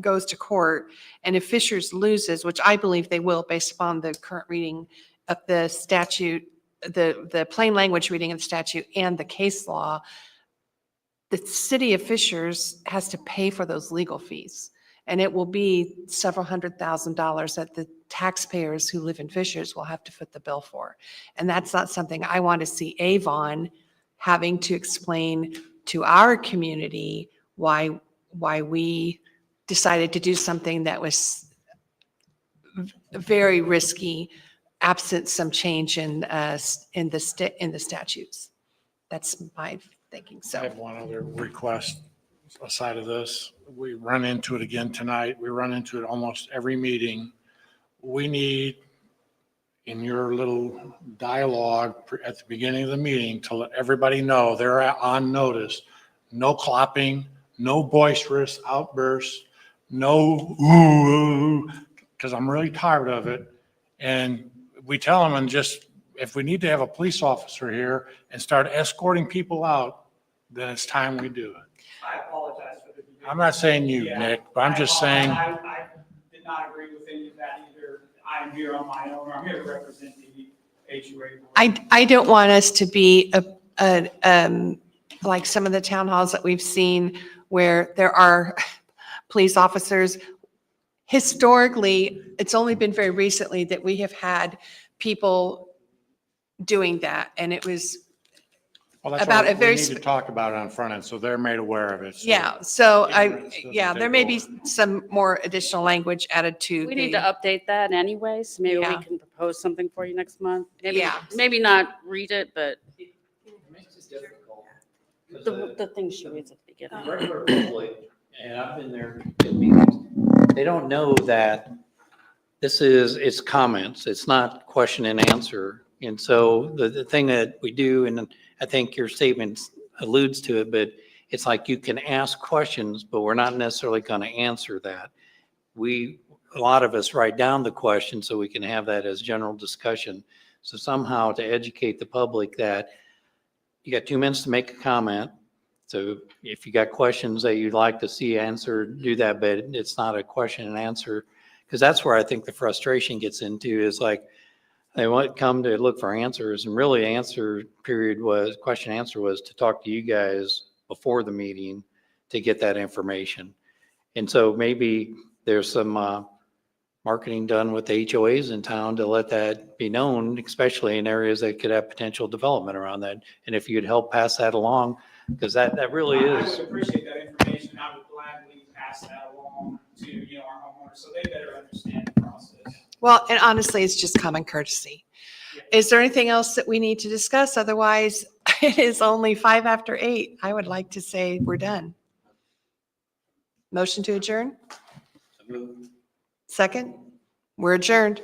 goes to court, and if Fishers loses, which I believe they will based upon the current reading of the statute, the plain language reading of the statute and the case law, the city of Fishers has to pay for those legal fees. And it will be several $100,000 that the taxpayers who live in Fishers will have to foot the bill for. And that's not something I want to see Avon having to explain to our community why we decided to do something that was very risky, absent some change in the statutes. That's my thinking. So I have one other request aside of this. We run into it again tonight. We run into it almost every meeting. We need, in your little dialogue at the beginning of the meeting, to let everybody know they're on notice. No clapping, no boisterous outbursts, no ooh, because I'm really tired of it. And we tell them, and just, if we need to have a police officer here and start escorting people out, then it's time we do it. I apologize for the beginning. I'm not saying you, Nick, but I'm just saying. I did not agree with any of that either. I am here on my own. I'm here to represent the I don't want us to be like some of the town halls that we've seen where there are police officers. Historically, it's only been very recently that we have had people doing that, and it was Well, that's about why a we very need to talk about it on front end, so they're made aware of it. So yeah. So ignorance doesn't there take may be over. some more additional language added to We need to update that anyways. Maybe we Yeah. can propose something for you next month. Maybe, Yeah. maybe not read it, but the thing she reads at the beginning. Regular public, and I've been there in meetings, they don't know that it's comments, it's not question and answer. And so the thing that we do, and I think your statement alludes to it, but it's like you can ask questions, but we're not necessarily going to answer that. A lot of us write down the question so we can have that as general discussion. So somehow to educate the public that you got 2 minutes to make a comment. So if you got questions that you'd like to see answered, do that, but it's not a question and answer. Because that's where I think the frustration gets into is like, they want come to look for answers, and really question answer was to talk to you guys before the meeting to get that information. And so maybe there's some marketing done with the HOAs in town to let that be known, especially in areas that could have potential development around that. And if you'd help pass that along, because that really I is. would appreciate that information. I would gladly pass that along to, our homeowners so they better understand the process. Well, and honestly, it's just common courtesy. Is there anything else that we need to discuss? Otherwise, it is only 8:05. I would like to say we're done. Motion to adjourn? Second? We're adjourned.